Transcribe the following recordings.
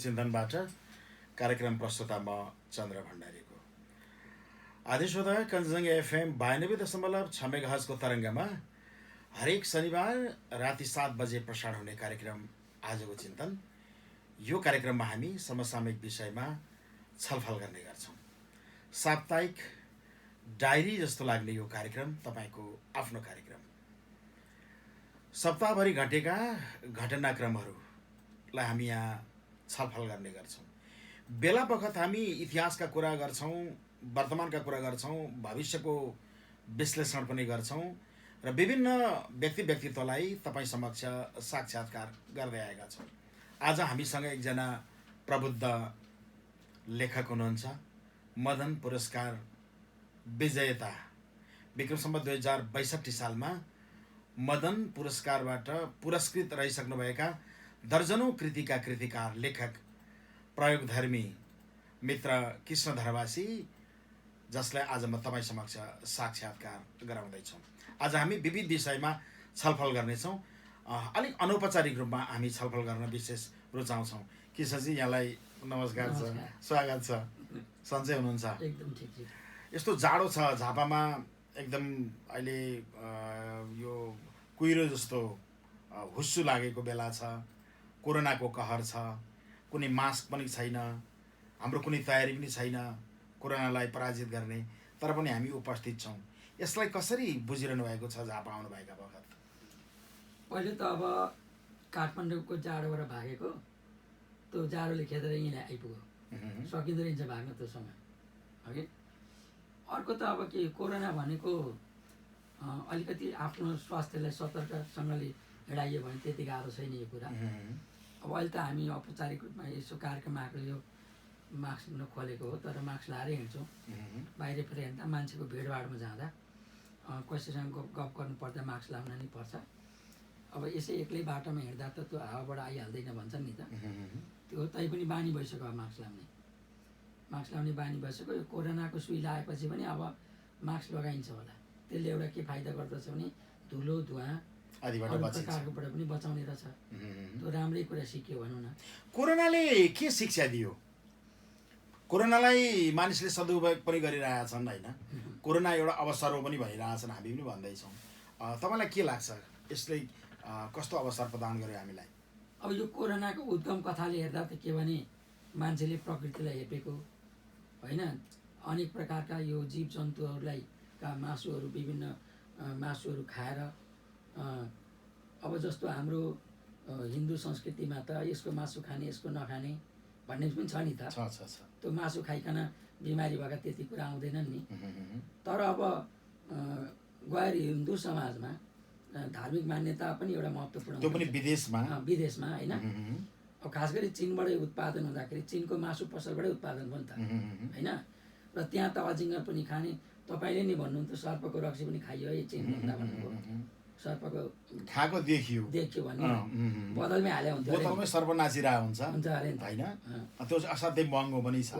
चिन्तनबाट कार्यक्रम प्रस्तुता म चन्द्र भण्डारीको आदिश्वत कञ्चनजङ्घा एफएम 92.6 मेगाहर्जको तरङ्गमा हरेक शनिबार राति 7 बजे प्रसारण हुने कार्यक्रम आजको चिन्तन। यो कार्यक्रममा हामी समसामयिक विषयमा छलफल गर्ने गर्छौँ। साप्ताहिक डायरी जस्तो लाग्ने यो कार्यक्रम तपाईँको आफ्नो कार्यक्रम। सप्ताहभरि घटेका घटनाक्रमहरूलाई हामी यहाँ छलफल गर्ने गर्छौँ। बेला बखत हामी इतिहासका कुरा गर्छौँ, वर्तमानका कुरा गर्छौँ, भविष्यको विश्लेषण पनि गर्छौँ र विभिन्न व्यक्तित्वलाई तपाईँ समक्ष साक्षात्कार गर्दै आएका छौँ। आज हामीसँग एकजना प्रबुद्ध लेखक हुनुहुन्छ, मदन पुरस्कार विजेता, विक्रम सम्वत 2062 सालमा मदन पुरस्कारबाट पुरस्कृत रहिसक्नुभएका दर्जनौं कृतिका कृतिकार, लेखक, प्रयोगधर्मी मित्र कृष्ण धरवासी, जसलाई आज म तपाईँ समक्ष साक्षात्कार गराउँदैछौँ। आज हामी विविध विषयमा छलफल गर्नेछौँ। अलिक अनौपचारिक रूपमा हामी छलफल गर्न विशेष रुचाउँछौँ। कृष्णजी, यहाँलाई नमस्कार छ, स्वागत छ। सन्चै हुनुहुन्छ? एकदम ठिक। यस्तो जाडो छ झापामा, एकदम अहिले यो कुहिरो जस्तो हुस्सु लागेको बेला छ, कोरोनाको कहर छ, कुनै मास्क पनि छैन, हाम्रो कुनै तयारी पनि छैन कोरोनालाई पराजित गर्ने, तर पनि हामी उपस्थित छौँ। यसलाई कसरी बुझिरहनु भएको छ झापा आउनुभएका बखत? पहिले त अब काठमाडौँको जाडोबाट भागेको, त्यो जाडोले खेदेर यहीँ आइपुग्यो, सकिँदो रहेछ भाग्न त्यो समय, हगि। अर्को त अब के, कोरोना भनेको अलिकति आफ्नो स्वास्थ्यलाई सतर्कसँगले हिँडाइयो भने त्यति गाह्रो छैन यो कुरा। अब अहिले त हामी औपचारिक रूपमा यसो कार्यक्रम आएको, यो मास्क नखोलेको हो, तर मास्क लाएरै हिँड्छौँ। बाहिरतिर हिँड्दा, मान्छेको भिडभाडमा जाँदा, कसैसँग गफ गर्नु पर्दा मास्क लाउन नै पर्छ। अब यसै एक्लै बाटोमा हिँड्दा त त्यो हावाबाट आइहाल्दैन भन्छन् नि त, त्यो तै पनि बानी भइसक्यो। अब मास्क लाउने बानी भइसक्यो। यो कोरोनाको सुई लगाएपछि पनि अब मास्क लगाइन्छ होला। त्यसले एउटा के फाइदा गर्दछ भने धुलो धुवा अरू प्रकारकोबाट पनि बचाउने रहेछ। त्यो राम्रै कुरा सिक्यो भनौँ न। कोरोनाले के शिक्षा दियो? कोरोनालाई मानिसले सदुपयोग पनि गरिरहेछन् होइन? कोरोना एउटा अवसर हो पनि भनिरहेछन्, हामी पनि भन्दैछौँ। तपाईँलाई के लाग्छ, यसले कस्तो अवसर प्रदान गर्यो हामीलाई? अब यो कोरोनाको उद्गम कथाले हेर्दा त के भने, मान्छेले प्रकृतिलाई हेपेको होइन, अनेक प्रकारका यो जीव जन्तुहरूलाई का मासुहरू, विभिन्न मासुहरू खाएर, अब जस्तो हाम्रो हिन्दू संस्कृतिमा त यसको मासु खाने, यसको नखाने भन्ने पनि छ नि त। त्यो मासु खाइकन बिमारी भएका त्यति कुरा आउँदैनन् नि। तर अब गैर हिन्दू समाजमा धार्मिक मान्यता पनि एउटा महत्त्वपूर्ण, त्यो पनि विदेशमा होइन। अब खास गरी चीनबाटै उत्पादन हुँदाखेरि चीनको मासु पसलबाटै उत्पादन भयो नि त, होइन। र त्यहाँ त अजिङ्गर पनि खाने, तपाईँले नि भन्नुहुन्छ सर्पको रक्सी पनि खाइयो है चीन भन्दा भन्नुभयो। सर्पको खाएको देखियो भने बोतलमै हाल्यो हुन्थ्यो, बोतलमै सर्प नाचिरहेको हुन्छ अरे नि त, होइन। त्यो असाध्यै महँगो पनि छ।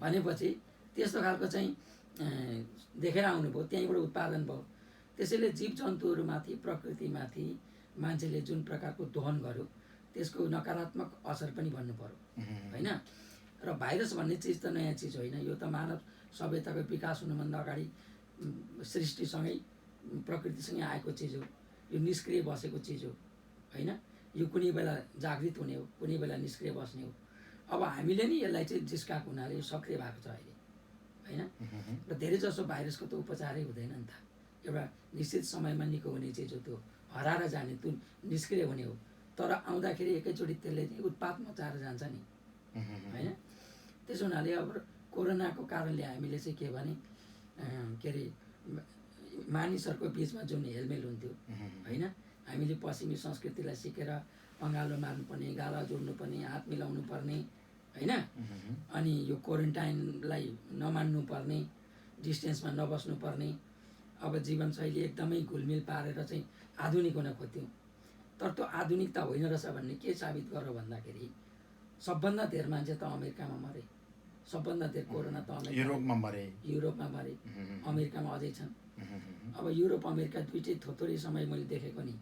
भनेपछि त्यस्तो खालको चाहिँ देखेर आउनुभयो, त्यहीँबाट उत्पादन भयो। त्यसैले जीव जन्तुहरूमाथि, प्रकृतिमाथि मान्छेले जुन प्रकारको दोहन गर्यो, त्यसको नकारात्मक असर पनि भन्नु पर्यो, होइन। र भाइरस भन्ने चिज त नयाँ चिज होइन। यो त मानव सभ्यताको विकास हुनुभन्दा अगाडि सृष्टिसँगै, प्रकृतिसँगै आएको चिज हो। यो निष्क्रिय बसेको चिज हो, होइन। यो कुनै बेला जागृत हुने हो, कुनै बेला निष्क्रिय बस्ने हो। अब हामीले नि यसलाई चाहिँ जिस्काएको हुनाले यो सक्रिय भएको छ अहिले, होइन। र धेरै जसो भाइरसको त उपचारै हुँदैन नि त। एउटा निश्चित समयमा निको हुने चिज हो, त्यो हराएर जाने, त्यो निष्क्रिय हुने हो। तर आउँदाखेरि एकैचोटि त्यसले उत्पात मचाएर जान्छ नि, होइन। त्यसो हुनाले अब कोरोनाको कारणले हामीले चाहिँ के भने, के अरे, मानिसहरूको बिचमा जुन हेलमेल हुन्थ्यो, होइन, हामीले पश्चिमी संस्कृतिलाई सिकेर अँगालो मार्नुपर्ने, गाला जोड्नुपर्ने, हात मिलाउनु पर्ने, होइन, अनि यो क्वारेन्टाइनलाई नमान्नु पर्ने, डिस्टेन्समा नबस्नु पर्ने, अब जीवनशैली एकदमै घुलमिल पारेर चाहिँ आधुनिक हुन खोज्थ्यौँ। तर त्यो आधुनिकता होइन रहेछ भन्ने के साबित गर्यो भन्दाखेरि, सबभन्दा धेर मान्छे त अमेरिकामा मरे, सबभन्दा धेर कोरोना त युरोपमा मरे, अमेरिकामा अझै छन्। अब युरोप अमेरिका दुइटै थोरै समय मैले देखेको नि,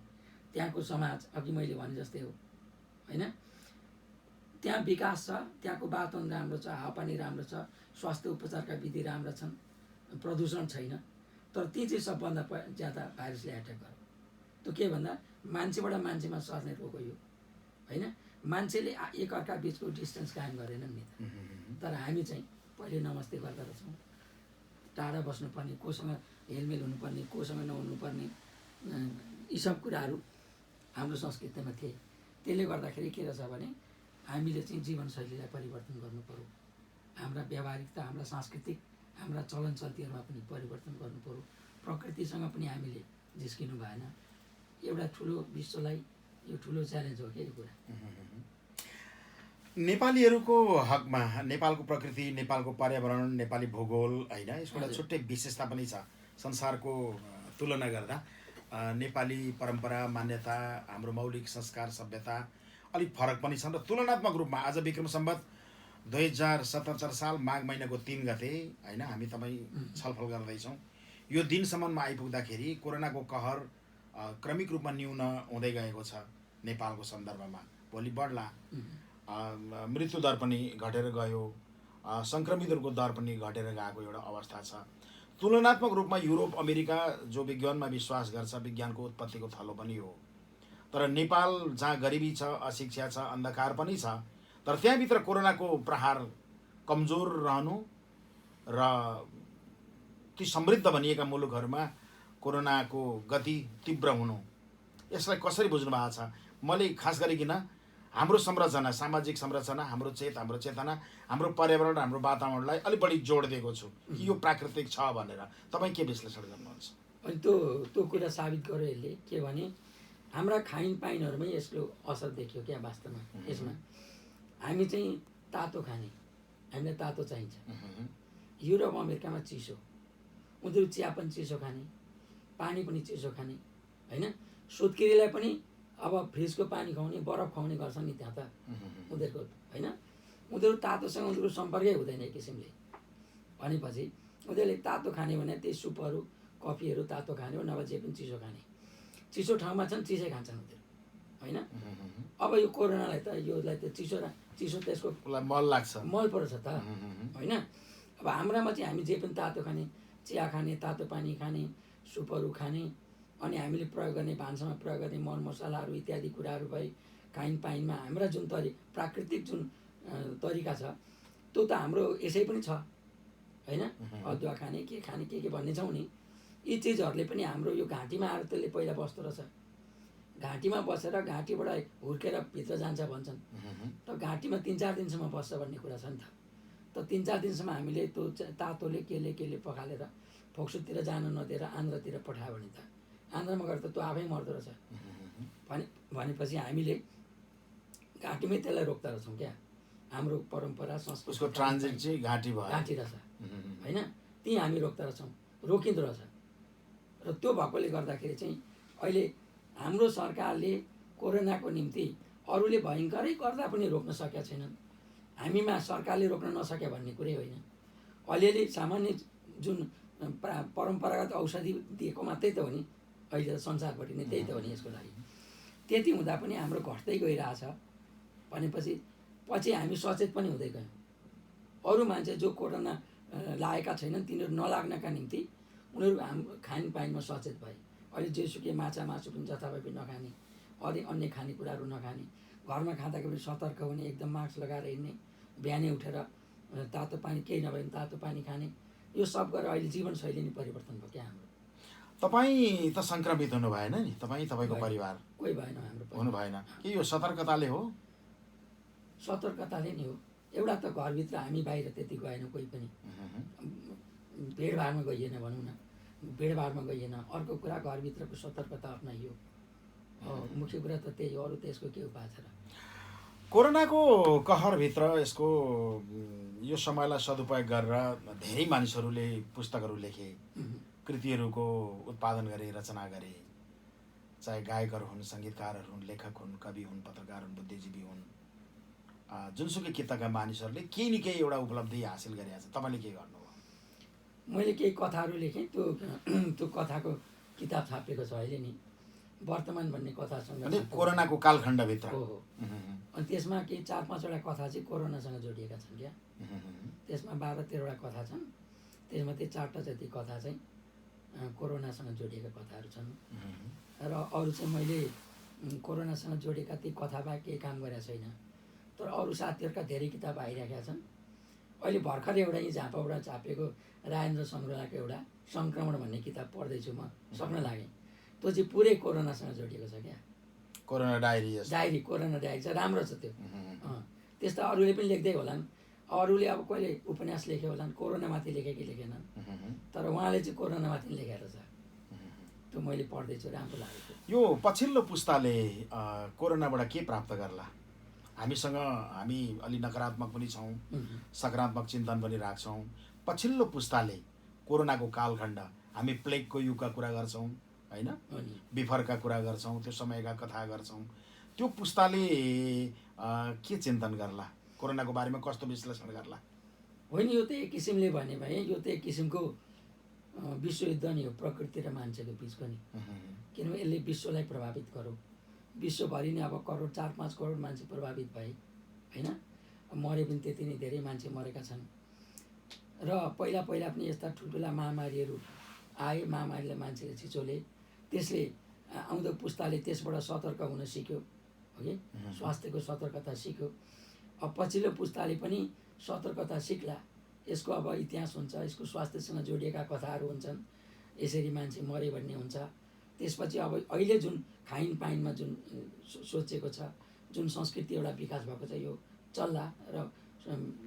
त्यहाँको समाज अघि मैले भने जस्तै हो, होइन। त्यहाँ विकास छ, त्यहाँको वातावरण राम्रो छ, हावापानी राम्रो छ, स्वास्थ्य उपचारका विधि राम्रा छन्, प्रदूषण छैन। तर ती चाहिँ सबभन्दा ज्यादा भाइरसले एट्याक गर्यो। त्यो के भन्दा मान्छेबाट मान्छेमा सर्ने रोग हो यो, होइन? मान्छेले एकअर्का बिचको डिस्टेन्स कायम गरेनन् नि त। तर हामी चाहिँ पहिले नमस्ते गर्दा रहेछौँ, टाढा बस्नुपर्ने, कोसँग हेलमेल हुनुपर्ने, कोसँग नहुनुपर्ने, यी सब कुराहरू हाम्रो संस्कृतिमा थिए। त्यसले गर्दाखेरि के रहेछ भने हामीले चाहिँ जीवनशैलीलाई परिवर्तन गर्नु पर्यो, हाम्रा व्यावहारिकता, हाम्रा सांस्कृतिक, हाम्रा चलन चल्तीहरूमा पनि परिवर्तन गर्नु पर्यो। प्रकृतिसँग पनि हामीले जिस्किनु भएन। एउटा ठुलो विश्वलाई यो ठुलो च्यालेन्ज हो क्या यो कुरा। नेपालीहरूको हकमा नेपालको प्रकृति, नेपालको पर्यावरण, नेपाली भूगोल, होइन, यसको एउटा छुट्टै विशेषता पनि छ। संसारको तुलना गर्दा नेपाली परम्परा, मान्यता, हाम्रो मौलिक संस्कार, सभ्यता अलिक फरक पनि छन्। र तुलनात्मक रूपमा आज विक्रम सम्वत 2077 साल माघ महिनाको 3 गते, होइन, हामी तपाईँ छलफल गर्दैछौँ। यो दिनसम्ममा आइपुग्दाखेरि कोरोनाको कहर क्रमिक रूपमा न्यून हुँदै गएको छ नेपालको सन्दर्भमा। भोलि बढ्ला, मृत्यु दर पनि घटेर गयो, सङ्क्रमितहरूको दर पनि घटेर गएको एउटा अवस्था छ। तुलनात्मक रूपमा युरोप, अमेरिका जो विज्ञानमा विश्वास गर्छ, विज्ञानको उत्पत्तिको थलो पनि हो। तर नेपाल जहाँ गरिबी छ, अशिक्षा छ, अन्धकार पनि छ, तर त्यहाँभित्र कोरोनाको प्रहार कमजोर रहनु र ती समृद्ध भनिएका मुलुकहरूमा कोरोनाको गति तीव्र हुनु, यसलाई कसरी बुझ्नु भएको छ? मैले खास गरिकन हाम्रो संरचना, सामाजिक संरचना, हाम्रो चेतना, हाम्रो पर्यावरण, हाम्रो वातावरणलाई अलिक बढी जोड दिएको छु कि यो प्राकृतिक छ भनेर। तपाईँ के विश्लेषण गर्नुहुन्छ? अनि त्यो कुरा साबित गर्यो यसले के भने हाम्रा खाइन पाइनहरूमै यसको असर देखियो क्या वास्तवमा। यसमा हामी चाहिँ तातो खाने, हामीलाई तातो चाहिन्छ। युरोप अमेरिकामा चिसो, उनीहरू चिया पनि चिसो खाने, पानी पनि चिसो खाने, होइन? सुत्केरीलाई पनि अब फ्रिजको पानी खुवाउने, बरफ खुवाउने गर्छन् नि त्यहाँ त उनीहरूको, होइन? उनीहरू तातोसँग उनीहरूको सम्पर्कै हुँदैन एक किसिमले। भनेपछि उनीहरूले तातो खाने भने त्यही सुपहरू, कफीहरू तातो खाने हो, नभए जे पनि चिसो खाने। चिसो ठाउँमा छन् चिसै खान्छन् उनीहरू, होइन? अब यो कोरोनालाई त योलाई त चिसो त्यसको मल लाग्छ, मल पर्छ त, होइन? अब हाम्रामा चाहिँ हामी जे पनि तातो खाने, चिया खाने, तातो पानी खाने, सुपहरू खाने, अनि हामीले प्रयोग गर्ने भान्सामा प्रयोग गर्ने मर मसलाहरू इत्यादि कुराहरू भए खाइन पाइनमा हाम्रा जुन प्राकृतिक जुन तरिका छ त्यो त हाम्रो यसै पनि छ, होइन? अदुवा खाने के भन्ने छौँ नि। यी चिजहरूले पनि हाम्रो यो घाँटीमा आएर त्यसले पहिला बस्दो रहेछ। घाँटीमा बसेर घाँटीबाट हुर्केर भित्र जान्छ भन्छन्, त घाँटीमा 3-4 दिनसम्म बस्छ भन्ने कुरा छ नि त। त 3-4 दिनसम्म हामीले त्यो तातोले केले पखालेर फोक्सोतिर जान नदिएर आन्द्रातिर पठायो भने त आन्द्रामा गएर त त्यो आफै मर्दो रहेछ। भनेपछि हामीले घाँटीमै त्यसलाई रोक्दा रहेछौँ क्या। हाम्रो परम्परा, संस्कृति, उसको ट्रान्जिट चाहिँ घाँटी रहेछ, होइन? ती हामी रोक्दा रहेछौँ, रोकिँदो रहेछ। र त्यो भएकोले गर्दाखेरि चाहिँ अहिले हाम्रो सरकारले कोरोनाको निम्ति अरूले भयङ्करै गर्दा पनि रोक्न सकेका छैनन्। हामीमा सरकारले रोक्न नसके भन्ने कुरै होइन। अलिअलि सामान्य जुन परम्परागत औषधि दिएको मात्रै त हो नि, अहिले त संसारभरि नै त्यही त हो नि यसको लागि। त्यति हुँदा पनि हाम्रो घट्दै गइरहेछ भनेपछि पछि हामी सचेत पनि हुँदै गयौँ। अरू मान्छे जो कोरोना लागेका छैनन् तिनीहरू नलाग्नका निम्ति उनीहरू हाम्रो खानपानमा सचेत भए। अहिले जेसुकै माछा मासु पनि जथाभावी नखाने, अन्य खानेकुराहरू नखाने, घरमा खाँदाखेरि पनि सतर्क हुने, एकदम मास्क लगाएर हिँड्ने, बिहानै उठेर तातो पानी केही नभए पनि तातो पानी खाने, यो सब गरेर अहिले जीवनशैली नै परिवर्तन भयो क्या हाम्रो। तपाईँ त सङ्क्रमित हुनु भएन नि? तपाईँको परिवार कोही भएन, हाम्रो हुनु भएन कि? यो सतर्कताले हो? सतर्कताले नै हो। एउटा त घरभित्र हामी बाहिर त्यति गएन, कोही पनि भिडभाडमा गइएन भनौँ न, भिडभाडमा गइएन। अर्को कुरा घरभित्रको सतर्कता अप्नाइयो, मुख्य कुरा त त्यही हो। अरू त यसको के उपाय छ र? कोरोनाको कहरभित्र यसको यो समयलाई सदुपयोग गरेर धेरै मानिसहरूले पुस्तकहरू लेखे, कृतिहरूको उत्पादन गरे, रचना गरे, चाहे गायकहरू हुन्, सङ्गीतकारहरू हुन्, लेखक हुन्, कवि हुन्, पत्रकार हुन्, बुद्धिजीवी हुन्, जुनसुकै किताका मानिसहरूले केही न केही एउटा उपलब्धि हासिल गरेका छ। तपाईँले के गर्नुभयो? मैले केही कथाहरू लेखेँ, त्यो कथाको किताब छापिएको छ अहिले नि। वर्तमान भन्ने कथासँग अनि कोरोनाको कालखण्डभित्र हो अनि त्यसमा केही 4-5वटा कथा चाहिँ कोरोनासँग जोडिएका छन् क्या। त्यसमा 12-13वटा कथा छन्, त्यसमध्ये 4टा जति कथा चाहिँ कोरोनासँग जोडिएका कथाहरू छन् र अरू चाहिँ मैले कोरोनासँग जोडिएका ती कथाबाहेक केही काम गरेको छैन। तर अरू साथीहरूका धेरै किताब आइरहेका छन्। अहिले भर्खर एउटा यहीँ झापाबाट छापिएको राजेन्द्र सङ्ग्रौलाको एउटा सङ्क्रमण भन्ने किताब पढ्दैछु म, सक्न लागेँ। त्यो चाहिँ पुरै कोरोनासँग जोडिएको छ क्या। कोरोना डायरी कोरोना डायरी छ, राम्रो छ त्यो। त्यस्तो अरूले पनि लेख्दै होलान्, अरूले अब कहिले उपन्यास लेख्यो होलान्, कोरोनामाथि लेखे कि लेखेनन्, तर उहाँले चाहिँ कोरोनामाथि लेखेर छ। त्यो मैले पढ्दैछु, राम्रो लागेको। यो पछिल्लो पुस्ताले कोरोनाबाट के प्राप्त गर्ला? हामी अलि नकारात्मक पनि छौँ, सकारात्मक चिन्तन पनि राख्छौँ। पछिल्लो पुस्ताले कोरोनाको कालखण्ड, हामी प्लेगको युगका कुरा गर्छौँ होइन, बिफरका कुरा गर्छौँ, त्यो समयका कथा गर्छौँ। त्यो पुस्ताले के चिन्तन गर्ला? कोरोनाको बारेमा कस्तो विश्लेषण गर्ला? होइन, यो त एक किसिमले भने भाइ यो त एक किसिमको विश्वयुद्ध नि हो, प्रकृति र मान्छेको बिचको नि। किनभने यसले विश्वलाई प्रभावित गर्यो। विश्वभरि नै अब 4-5 करोड मान्छे प्रभावित भए होइन। मरे पनि त्यति नै धेरै मान्छे मरेका छन्। र पहिला पनि यस्ता ठुल्ठुला महामारीहरू आए, महामारीलाई मान्छेले छिचोले, त्यसले आउँदो पुस्ताले त्यसबाट सतर्क हुन सिक्यो हो कि, स्वास्थ्यको सतर्कता सिक्यो। अब पछिल्लो पुस्ताले पनि सतर्कता सिक्ला। यसको अब इतिहास हुन्छ, यसको स्वास्थ्यसँग जोडिएका कथाहरू हुन्छन्, यसरी मान्छे मरे भन्ने हुन्छ। त्यसपछि अब अहिले जुन खाइन पाइनमा जुन सोचेको छ, जुन संस्कृति एउटा विकास भएको छ, यो चल्ला र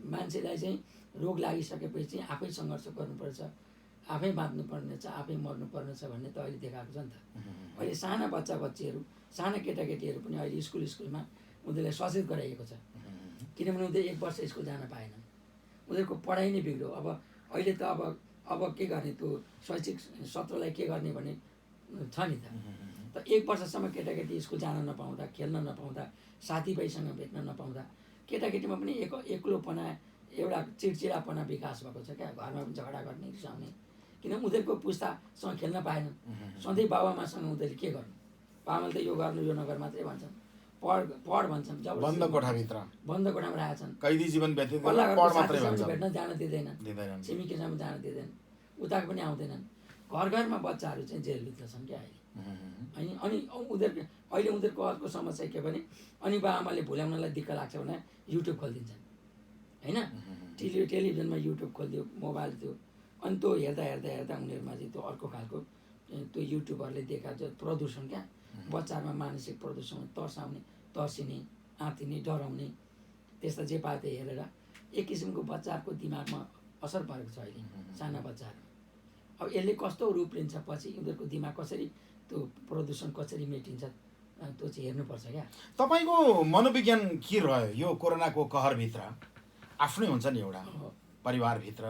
मान्छेलाई चाहिँ रोग लागिसकेपछि चाहिँ आफै सङ्घर्ष गर्नुपर्छ, आफै बाँच्नुपर्ने छ, आफै मर्नुपर्ने छ भन्ने त अहिले देखाएको छ नि त। अहिले साना बच्चाबच्चीहरू, साना केटाकेटीहरू पनि अहिले स्कुलमा उनीहरूलाई सचेत गराइएको छ। किनभने उनीहरू 1 वर्ष स्कुल जान पाएनन्, उनीहरूको पढाइ नै बिग्रियो। अब अहिले त अब के गर्ने, त्यो शैक्षिक सत्रलाई के गर्ने भन्ने छ नि त। त 1 वर्षसम्म केटाकेटी स्कुल जान नपाउँदा, खेल्न नपाउँदा, साथीभाइसँग भेट्न नपाउँदा केटाकेटीमा पनि एक्लोपना, एउटा चिडचिडापना विकास भएको छ क्या। घरमा पनि झगडा गर्ने, रिसाउने, किन उनीहरूको पुस्तासँग खेल्न पाएनन्। सधैँ बाबामासँग उनीहरूले के गर्नु, बाबाले त यो गर्नु यो नगर मात्रै भन्छन्, पढ भन्छन्, जब बन्द कोठामा राखेछन्, कैदी जीवन व्यतीत भेट्न जान दिँदैनन्, छिमेकीसँग जान दिँदैनन्, उताको पनि आउँदैनन्। घरमा बच्चाहरू चाहिँ जेलभित्र छन् क्या अहिले। अनि उनीहरूको अर्को समस्या के भने, अनि बाबाआमाले भुल्याउनलाई दिक्क लाग्छ भने युट्युब खोलिदिन्छन् होइन। टेलिभिजनमा युट्युब खोलिदियो, मोबाइल थियो, अनि त्यो हेर्दा उनीहरूमा चाहिँ त्यो अर्को खालको त्यो युट्युबहरूले देखाएको प्रदूषण क्या। बच्चाहरूमा मानसिक प्रदूषण, तर्सिने, आँतिने, डराउने, त्यस्ता जे पाए त्यही हेरेर एक किसिमको बच्चाहरूको दिमागमा असर परेको छ अहिले, साना बच्चाहरू। अब यसले कस्तो रूप लिन्छ, पछि उनीहरूको दिमाग कसरी, त्यो प्रदूषण कसरी मेटिन्छ, त्यो चाहिँ हेर्नुपर्छ क्या। तपाईँको मनोविज्ञान के रह्यो यो कोरोनाको कहरभित्र? आफ्नै हुन्छ नि एउटा परिवारभित्र,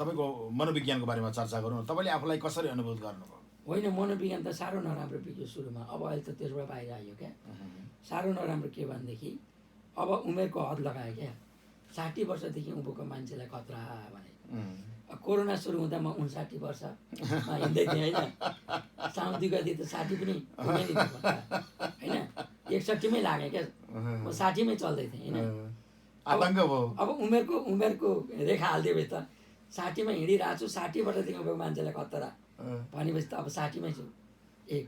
तपाईँको मनोविज्ञानको बारेमा चर्चा गरौँ। तपाईँले आफूलाई कसरी अनुभूत गर्नुभयो? होइन, मनोविज्ञान त साह्रो नराम्रो बिग्यो सुरुमा, अब अहिले त त्यसबाट बाहिर आयो क्या। साह्रो नराम्रो के भनेदेखि अब उमेरको हद लगायो क्या। 60 वर्षदेखि उँभोको मान्छेलाई खतरा भने। कोरोना सुरु हुँदा म 59 वर्षमा हिँड्दै थिएँ होइन। साउदी गति त 60 पनि होइन, 61मै लाग्यो क्या। म 60मै चल्दै थिएँ होइन। अब उमेरको रेखा हालिदिएपछि त 60मा हिँडिरहेको छु, 60 वर्षदेखि उँभोको मान्छेलाई खतरा भनेपछि त अब 60मै छु। एक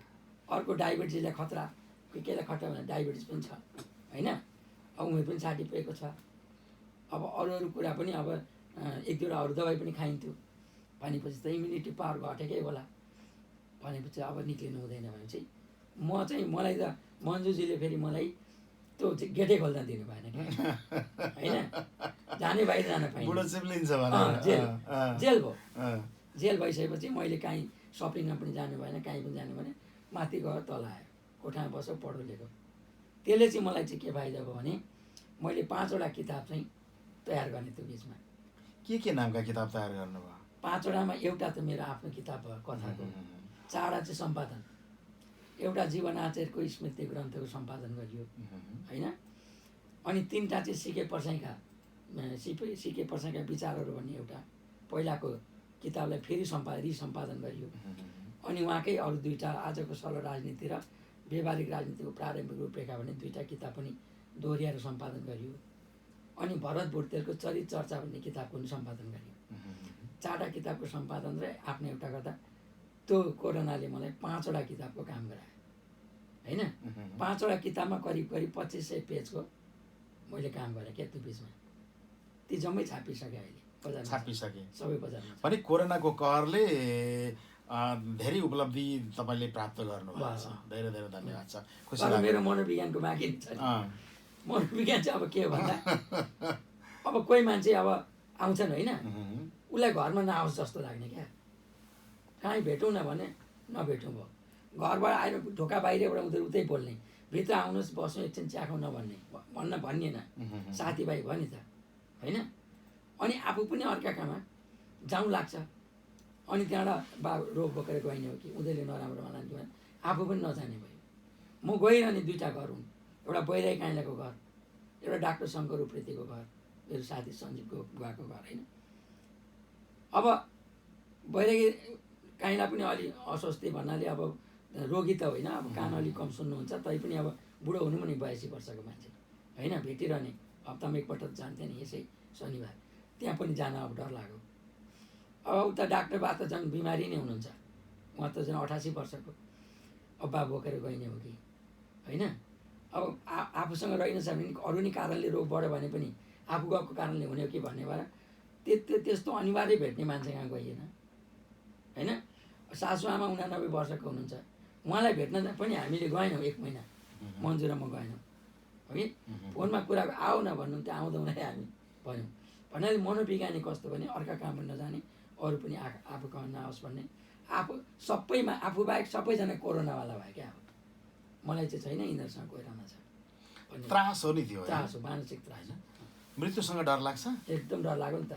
अर्को डायबिटिजलाई खतरा, केलाई खतरा भने डायबिटिज पनि छ होइन। अब उमेर पनि 60 पुगेको छ। अब अरू कुरा पनि अब 1-2 अरू दबाई पनि खाइन्थ्यो भनेपछि त इम्युनिटी पावर घटेकै होला। भनेपछि अब निक्लिनु हुँदैन भने चाहिँ मलाई त मन्जुजीले फेरि मलाई त्यो गेटै खोल्न दिनु भएन होइन। जाने बाहिर जान पाइनँ, जेल भयो। जेल भइसकेपछि मैले काहीँ सपिङमा पनि जानु भएन, काहीँ पनि जानु भएन। माथि गयो, तल आयो, कोठामा बस्यो, पढो लेख्यो। त्यसले चाहिँ मलाई चाहिँ के फाइदा भयो भने मैले 5वटा किताब चाहिँ तयार गर्ने त्यो बिचमा। के नामका किताब तयार गर्नुभयो? 5वटामा एउटा त मेरो आफ्नो किताब भयो कथाको, 4वटा चाहिँ सम्पादन, एउटा जीवन आचार्यको स्मृति ग्रन्थको सम्पादन गरियो होइन। अनि 3टा चाहिँ सिके पर्साईका विचारहरू भन्ने एउटा पहिलाको किताबलाई फेरि रिसम्पादन गरियो। अनि उहाँकै अरू दुईवटा आजको सरल राजनीति र व्यवहारिक राजनीतिको प्रारम्भिक रूपरेखा भन्ने दुईवटा किताब पनि दोहोऱ्याएर सम्पादन गरियो। अनि भरत भुटतेलको चरित चर्चा भन्ने किताब पनि सम्पादन गरियो। 4वटा किताबको सम्पादन र आफ्नो एउटा गर्दा त्यो कोरोनाले मलाई 5वटा किताबको काम गरायो होइन। 5वटा किताबमा करिब 2500 पेजको मैले काम गरेँ क्या त्यो बिचमा। ती जम्मै छापिसकेँ अहिले बजारमा, छापिसके सबै बजारमा। भने कोरोनाको कहरले धेरै उपलब्धि तपाईँले प्राप्त गर्नुभएको छ। धेरै धेरै धन्यवाद छ। खुसी तर लाग्यो। मेरो मनोविज्ञानको बाँकी छ नि। मनोविज्ञान चाहिँ अब के हो भन्दा अब कोही मान्छे अब आउँछन् होइन, उसलाई घरमा नआओस् जस्तो लाग्ने क्या। कहीँ भेटौँ न भने नभेटौँ भयो। घरबाट आएर ढोका बाहिरबाट उनीहरू उतै बोल्ने, भित्र आउनुहोस् बस्नु एकछिन चिया खाउँ नभन्ने, भनिएन। साथीभाइ भयो नि त होइन। अनि आफू पनि अर्काकामा जाउँ लाग्छ। अनि त्यहाँबाट रोग बोकेर गइने हो कि उनीहरूले नराम्रो होला कि भने आफू पनि नजाने भयो। म गइरहने 2टा घर हुन्। एउटा बैराई काइँलाको घर, एउटा डाक्टर शङ्कर उप्रेतीको घर, मेरो साथी सञ्जीवको बुवाको घर होइन। अब बैरागी काइँला पनि अलि अस्वस्थ भन्नाले अब रोगी त होइन, अब कान अलिक कम सुन्नुहुन्छ, तैपनि अब बुढो हुनु पनि 82 वर्षको मान्छे होइन। भेटिरहने हप्तामा एकपल्ट जान्थेँ नि यसै शनिबार, त्यहाँ पनि जान अब डर लाग्यो। अब उता डाक्टर बा त झन् बिमारी नै हुनुहुन्छ, उहाँ त झन् 88 वर्षको अब्बा बोकेर गइने हो कि होइन। अब आफूसँग रहेनछ भने अरू नै कारणले रोग बढ्यो भने पनि आफू गएको कारणले हुने हो कि भन्ने भएर त्यस्तो अनिवार्य भेट्ने मान्छे कहाँ गइएन होइन। सासुआमा 89 वर्षको हुनुहुन्छ, उहाँलाई भेट्न पनि हामीले गएनौँ। 1 महिना मन्जु र म गएनौँ है। फोनमा कुरा आऊ न भन्नुहुन्थ्यो, आउँदैनौँ हामी भन्यौँ। भन्नाले मनोविज्ञानिक कस्तो भने अर्का काम पनि नजाने, अरू पनि आफू कहाँ नआओस् भन्ने। आफू सबैमा आफू बाहेक सबैजना कोरोनावाला भयो क्या। अब मलाई चाहिँ छैन, यिनीहरूसँग कोरोना छ भन्ने त्रास हो नि त्यो, त्रास हो, मानसिक त्रास। मृत्युसँग डर लाग्छ। एकदम डर लाग्यो नि त,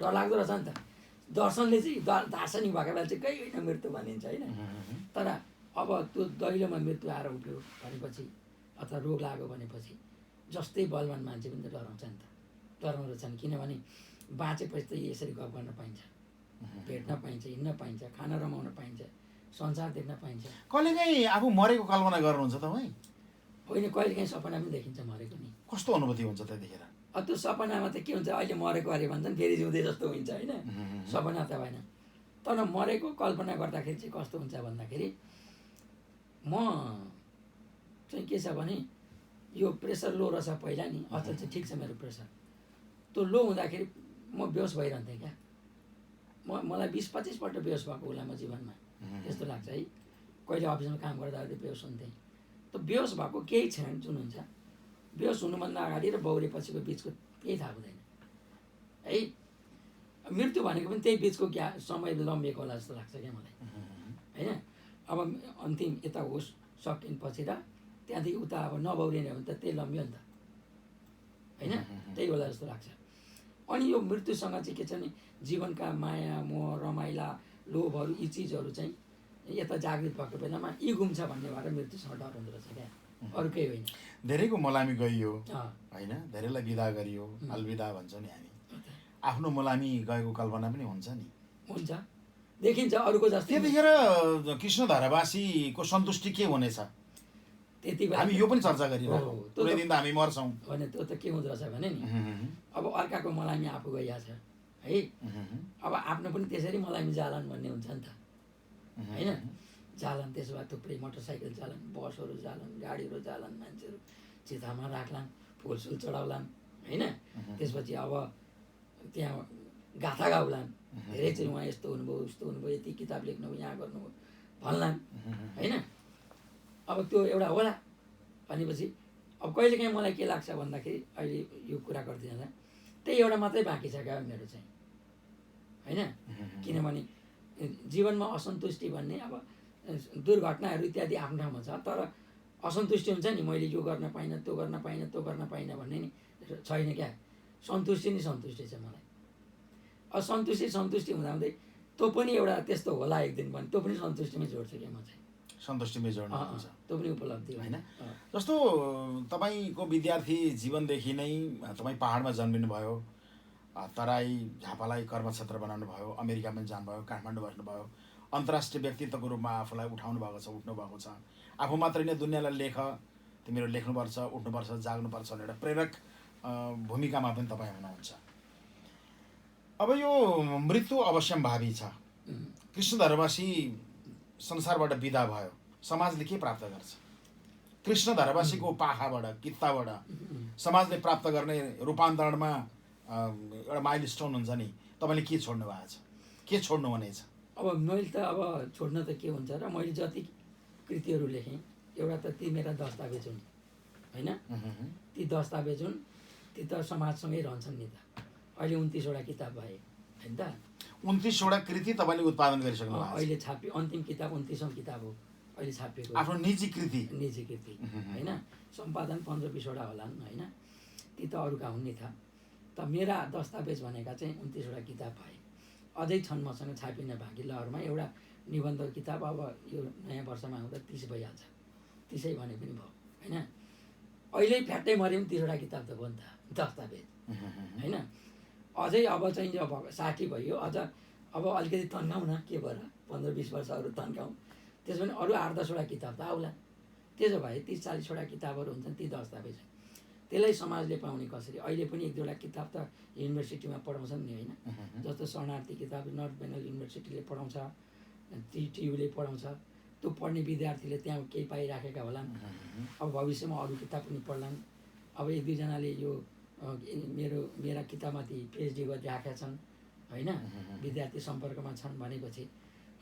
डर लाग्दो रहेछ नि त। दर्शनले चाहिँ दार्शनिक भएको बेला चाहिँ कहीँ होइन मृत्यु भनिन्छ होइन। तर अब त्यो दैलोमा मृत्यु आएर उठ्यो भनेपछि अथवा रोग लाग्यो भनेपछि जस्तै बलवान मान्छे पनि त डराउँछ नि त। डराउँदछन् किनभने बाँचेपछि त यसरी गफ गर्न पाइन्छ, भेट्न पाइन्छ, हिँड्न पाइन्छ, खाना रमाउन पाइन्छ, संसार देख्न पाइन्छ। कहिलेकाहीँ आफू मरेको कल्पना गर्नुहुन्छ तपाईँ? होइन, कहिलेकाहीँ सपना पनि देखिन्छ मरेको नि। कस्तो अनुभूति हुन्छ त्यतिखेर? अब त्यो सपनामा त के हुन्छ, अहिले मरेको अरे भन्छन्, फेरि जिउँदै जस्तो हुन्छ होइन। सपना त भएन। तर मरेको कल्पना गर्दाखेरि चाहिँ कस्तो हुन्छ भन्दाखेरि म चाहिँ के छ भने यो प्रेसर लो रहेछ पहिला नि, अचल चाहिँ ठिक छ मेरो प्रेसर। त्यो लो हुँदाखेरि म बेहोस भइरहन्थेँ क्या। मलाई 20-25 पल्ट बेहोस भएको होला म जीवनमा, त्यस्तो लाग्छ है। कहिले अफिसमा काम गर्दा बेहोस हुन्थेँ। त बेहोस भएको केही क्षण जुन हुन्छ, बेहोस हुनुभन्दा अगाडि र बौरेपछिको बिचको केही थाहा हुँदैन है। मृत्यु भनेको पनि त्यही बिचको समय लम्बिएको होला जस्तो लाग्छ क्या मलाई होइन। अब अन्तिम यता होस् सकिएपछि र त्यहाँदेखि उता अब नबौरिने भने त त्यही लम्बियो नि त होइन। त्यही होला जस्तो लाग्छ। अनि यो मृत्युसँग चाहिँ के छ भने जीवनका माया मोह रमाइला लोभहरू यी चिजहरू चाहिँ यता जागृत भएको बेलामा यी गुम्छ भन्ने भएर मृत्युसँग डर हुँदो रहेछ क्या, अरू केही होइन। धेरैको मलामी गइयो होइन, धेरैलाई विदा गरियो, अलविदा भन्छौँ नि हामी। आफ्नो मलामी गएको कल्पना पनि हुन्छ नि, हुन्छ, देखिन्छ अरूको जस्तो। त्यतिखेर कृष्णधारावासीको सन्तुष्टि के हुनेछ? त्यति बेला हामी यो पनि चर्चा गरिरहेको, कुनै दिन त हामी मर्छौँ भने त्यो त के हुँदो रहेछ भने नि, अब अर्काको मलामी आफू गइहाल्छ है। अब आफ्नो पनि त्यसरी मलामी जालान् भन्ने हुन्छ नि त होइन। जालान्, त्यसो भए थुप्रै मोटरसाइकल जालान्, बसहरू जालान्, गाडीहरू जालान्, मान्छेहरू चितामा राख्लान्, फुलसुल चढाउलान् होइन। त्यसपछि अब त्यहाँ गाथा गाउलान्, धेरै चाहिँ उहाँ यस्तो हुनुभयो उस्तो हुनुभयो, यति किताब लेख्नुभयो, यहाँ गर्नुभयो भन्लान् होइन। अब त्यो एउटा होला भनेपछि अब कहिलेकाहीँ मलाई के लाग्छ भन्दाखेरि अहिले यो कुरा गर्दै जाँदा त्यही एउटा मात्रै बाँकी छ क्या मेरो चाहिँ होइन। किनभने जीवनमा असन्तुष्टि भन्ने अब दुर्घटनाहरू इत्यादि आफ्नो ठाउँमा छ, तर असन्तुष्टि हुन्छ नि, मैले यो गर्न पाइनँ, त्यो गर्न पाइनँ, त्यो गर्न पाइनँ भन्ने नि छैन क्या। सन्तुष्टि नै सन्तुष्टि छ मलाई। सन्तुष्टि हुँदाहुँदै त्यो पनि एउटा त्यस्तो होला एक दिन भने त्यो पनि सन्तुष्टिमै जोड्छ क्या म चाहिँ। सन्तुष्टिमै जोड्नु हुन्छ, त्यो पनि उपलब्धि होइन। जस्तो तपाईँको विद्यार्थी जीवनदेखि नै तपाईँ पाहाडमा जन्मिनुभयो, तराई झापालाई कर्मक्षेत्र बनाउनु भयो, अमेरिका पनि जानुभयो, काठमाडौँ बस्नुभयो, अन्तर्राष्ट्रिय व्यक्तित्वको रूपमा आफूलाई उठाउनु भएको छ, उठ्नु भएको छ। आफू मात्रै नै दुनियाँलाई लेख, तिमीहरू लेख्नुपर्छ, उठ्नुपर्छ, जाग्नुपर्छ भनेर प्रेरक भूमिकामा पनि तपाईँ हुनुहुन्छ। अब यो मृत्यु अवश्यम्भावी छ। कृष्णधरवासी संसारबाट बिदा भयो, समाजले के प्राप्त गर्छ? कृष्णधरवासीको पाखाबाट, कित्ताबाट समाजले प्राप्त गर्ने रूपान्तरणमा एउटा माइलस्टोन हुन्छ नि, तपाईँले के छोड्नु भएको छ, के छोड्नु हुनेछ? अब मैले त अब छोड्न त के हुन्छ र, मैले जति कृतिहरू लेखेँ, एउटा त ती मेरा दस्तावेज हुन् होइन, ती दस्तावेज हुन्, ती त समाजसँगै रहन्छन् नि त। अहिले 29वटा किताब भए होइन त, 29वटा कृति तपाईँले उत्पादन गरिसक्नु भएको छ। अहिले छापी अन्तिम किताब 29औँ किताब हो अहिले छापिएको, आफ्नो निजी कृति होइन। सम्पादन 15-20वटा होलान् होइन, ती त अरूका हुन् नि त। त मेरा दस्तावेज भनेका चाहिँ 29वटा किताब भए, अझै छन् मसँग छापिन बाँकी लहरमा। एउटा निबन्ध किताब अब यो नयाँ वर्षमा आउँदा 30 भइहाल्छ, 30 भने पनि भयो होइन। अहिले फ्याट्टै मऱ्यो पनि 30वटा किताब त भयो नि त दस्तावेज होइन। अझै अब चाहिँ अब 60 भइयो, अझ अब अलिकति तन्काउँ न, के भएर 15-20 वर्ष अरू तन्काउँ, त्यसो भने अरू 8-10वटा किताब त आउला। त्यसो भए 30-40वटा किताबहरू हुन्छन्, ती दस्तावेज। त्यसलाई समाजले पाउने कसरी? अहिले पनि 1-2वटा किताब त युनिभर्सिटीमा पढाउँछन् नि होइन, जस्तो शरणार्थी किताब नर्थ बेङ्गल युनिभर्सिटीले पढाउँछ, टियुले पढाउँछ। त्यो पढ्ने विद्यार्थीले त्यहाँ केही पाइराखेका होलान्, अब भविष्यमा अरू किताब पनि पढ्लान्। अब 1-2जनाले यो मेरा किताबमाथि पिएचडी गरिराखेका छन् होइन, विद्यार्थी सम्पर्कमा छन् भनेपछि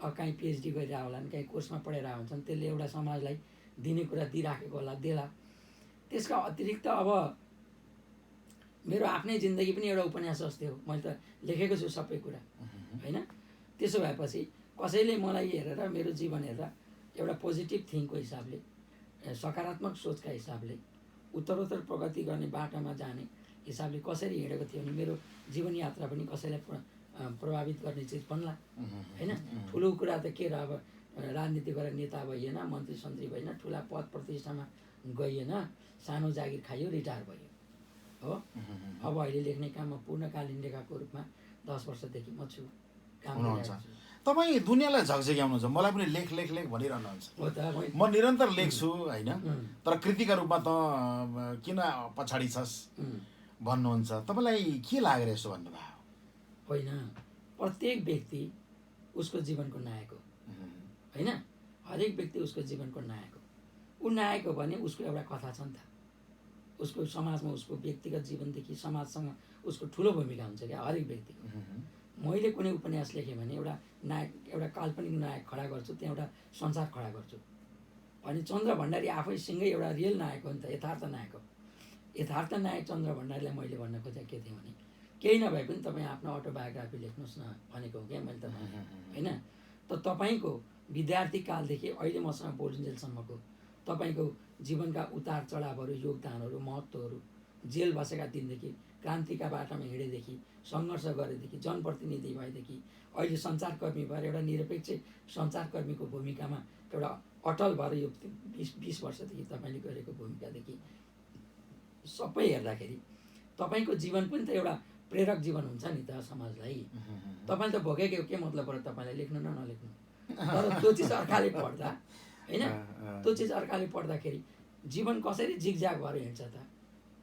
अब कहीँ पिएचडी गरिरहेको होलान्, कहीँ कोर्समा पढाइरहेको हुन्छन्, त्यसले एउटा समाजलाई दिने कुरा दिइराखेको होला, देला। त्यसका अतिरिक्त अब मेरो आफ्नै जिन्दगी पनि एउटा उपन्यास जस्तै हो, मैले त लेखेको छु सबै कुरा होइन। त्यसो भएपछि कसैले मलाई हेरेर, मेरो जीवन हेरेर एउटा पोजिटिभ थिङ्कको हिसाबले, सकारात्मक सोचका हिसाबले, उत्तरोत्तर प्रगति गर्ने बाटोमा जाने हिसाबले कसरी हिँडेको थियो भने मेरो जीवन यात्रा पनि कसैलाई प्रभावित गर्ने चिज बन्ला होइन। ठुलो कुरा त के र, अब राजनीति गरेर नेता भइएन, मन्त्री सन्त्री भएन, ठुला पद प्रतिष्ठामा गइएन, सानो जागिर खाइयो, रिटायर भयो हो। अब अहिले लेख्ने काममा पूर्णकालीन लेखकको रूपमा 10 वर्षदेखि म छु, काम गरिरहेको छु। तपाईँ दुनियाँलाई झकझक्याउनुहुन्छ, मलाई पनि लेख लेख लेख भनिरहनुहुन्छ। हो त, म निरन्तर लेख्छु होइन, तर कृतिका रूपमा त किन पछाडि छस् भन्नुहुन्छ। तपाईँलाई के लागेर यसो भन्नुभयो? होइन, प्रत्येक व्यक्ति उसको जीवनको नायक हो होइन, हरेक व्यक्ति उसको जीवनको नायक हो। ऊ नायक हो भने उसको एउटा कथा छ नि त, उसको समाजमा उसको व्यक्तिगत जीवनदेखि समाजसँग उसको ठुलो भूमिका हुन्छ क्या हरेक व्यक्तिको। मैले कुनै उपन्यास लेखेँ भने एउटा नायक, एउटा काल्पनिक नायक खडा गर्छु, त्यहाँ एउटा संसार खडा गर्छु भने चन्द्र भण्डारी आफै सँगै एउटा रियल नायक हो नि त, यथार्थ नायक हो। यथार्थ नायक चन्द्र भण्डारीलाई मैले भन्न खोजेको के थिएँ भने, केही नभए पनि तपाईँ आफ्नो अटोबायोग्राफी लेख्नुहोस् न भनेको हो क्या मैले त होइन। त तपाईँको विद्यार्थी कालदेखि अहिले मसँग बोलुन्जेलसम्मको तपाईँको जीवनका उतार चढावहरू, योगदानहरू, महत्त्वहरू, जेल बसेका दिनदेखि, क्रान्तिका बाटामा हिँडेदेखि, सङ्घर्ष गरेदेखि, जनप्रतिनिधि भएदेखि, अहिले सञ्चारकर्मी भएर एउटा निरपेक्ष सञ्चारकर्मीको भूमिकामा एउटा अटल भएर यो 20 वर्षदेखि तपाईँले गरेको भूमिकादेखि सबै हेर्दाखेरि तपाईँको जीवन पनि त एउटा प्रेरक जीवन हुन्छ नि त समाजलाई। तपाईँले त भोगेको के मतलब हो तपाईँलाई लेख्नु न नलेख्नु, तर त्यो चिज अर्काले पढ्दा होइन, त्यो चिज अर्काले पढ्दाखेरि जीवन कसरी जिगजाग भएर हिँड्छ त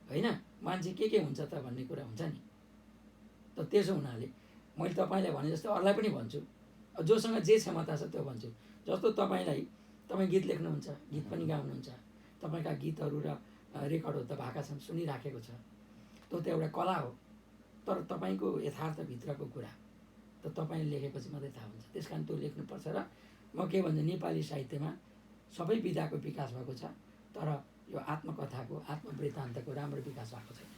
होइन, मान्छे के हुन्छ त भन्ने कुरा हुन्छ नि। त त्यसो हुनाले मैले तपाईँलाई भने जस्तो अरूलाई पनि भन्छु, जोसँग जे क्षमता छ त्यो भन्छु। जस्तो तपाईँ गीत लेख्नुहुन्छ, गीत पनि गाउनुहुन्छ, तपाईँका गीतहरू र रेकर्डहरू त भएका छन्, सुनिराखेको छ, त्यो त एउटा कला हो। तर तपाईँको यथार्थभित्रको कुरा त तपाईँले लेखेपछि मात्रै थाहा हुन्छ। त्यस कारण त्यो लेख्नुपर्छ। र म के भन्छु, नेपाली साहित्यमा सबै विधाको विकास भएको छ, तर यो आत्मकथाको, आत्मवृत्तान्तको राम्रो विकास भएको छैन।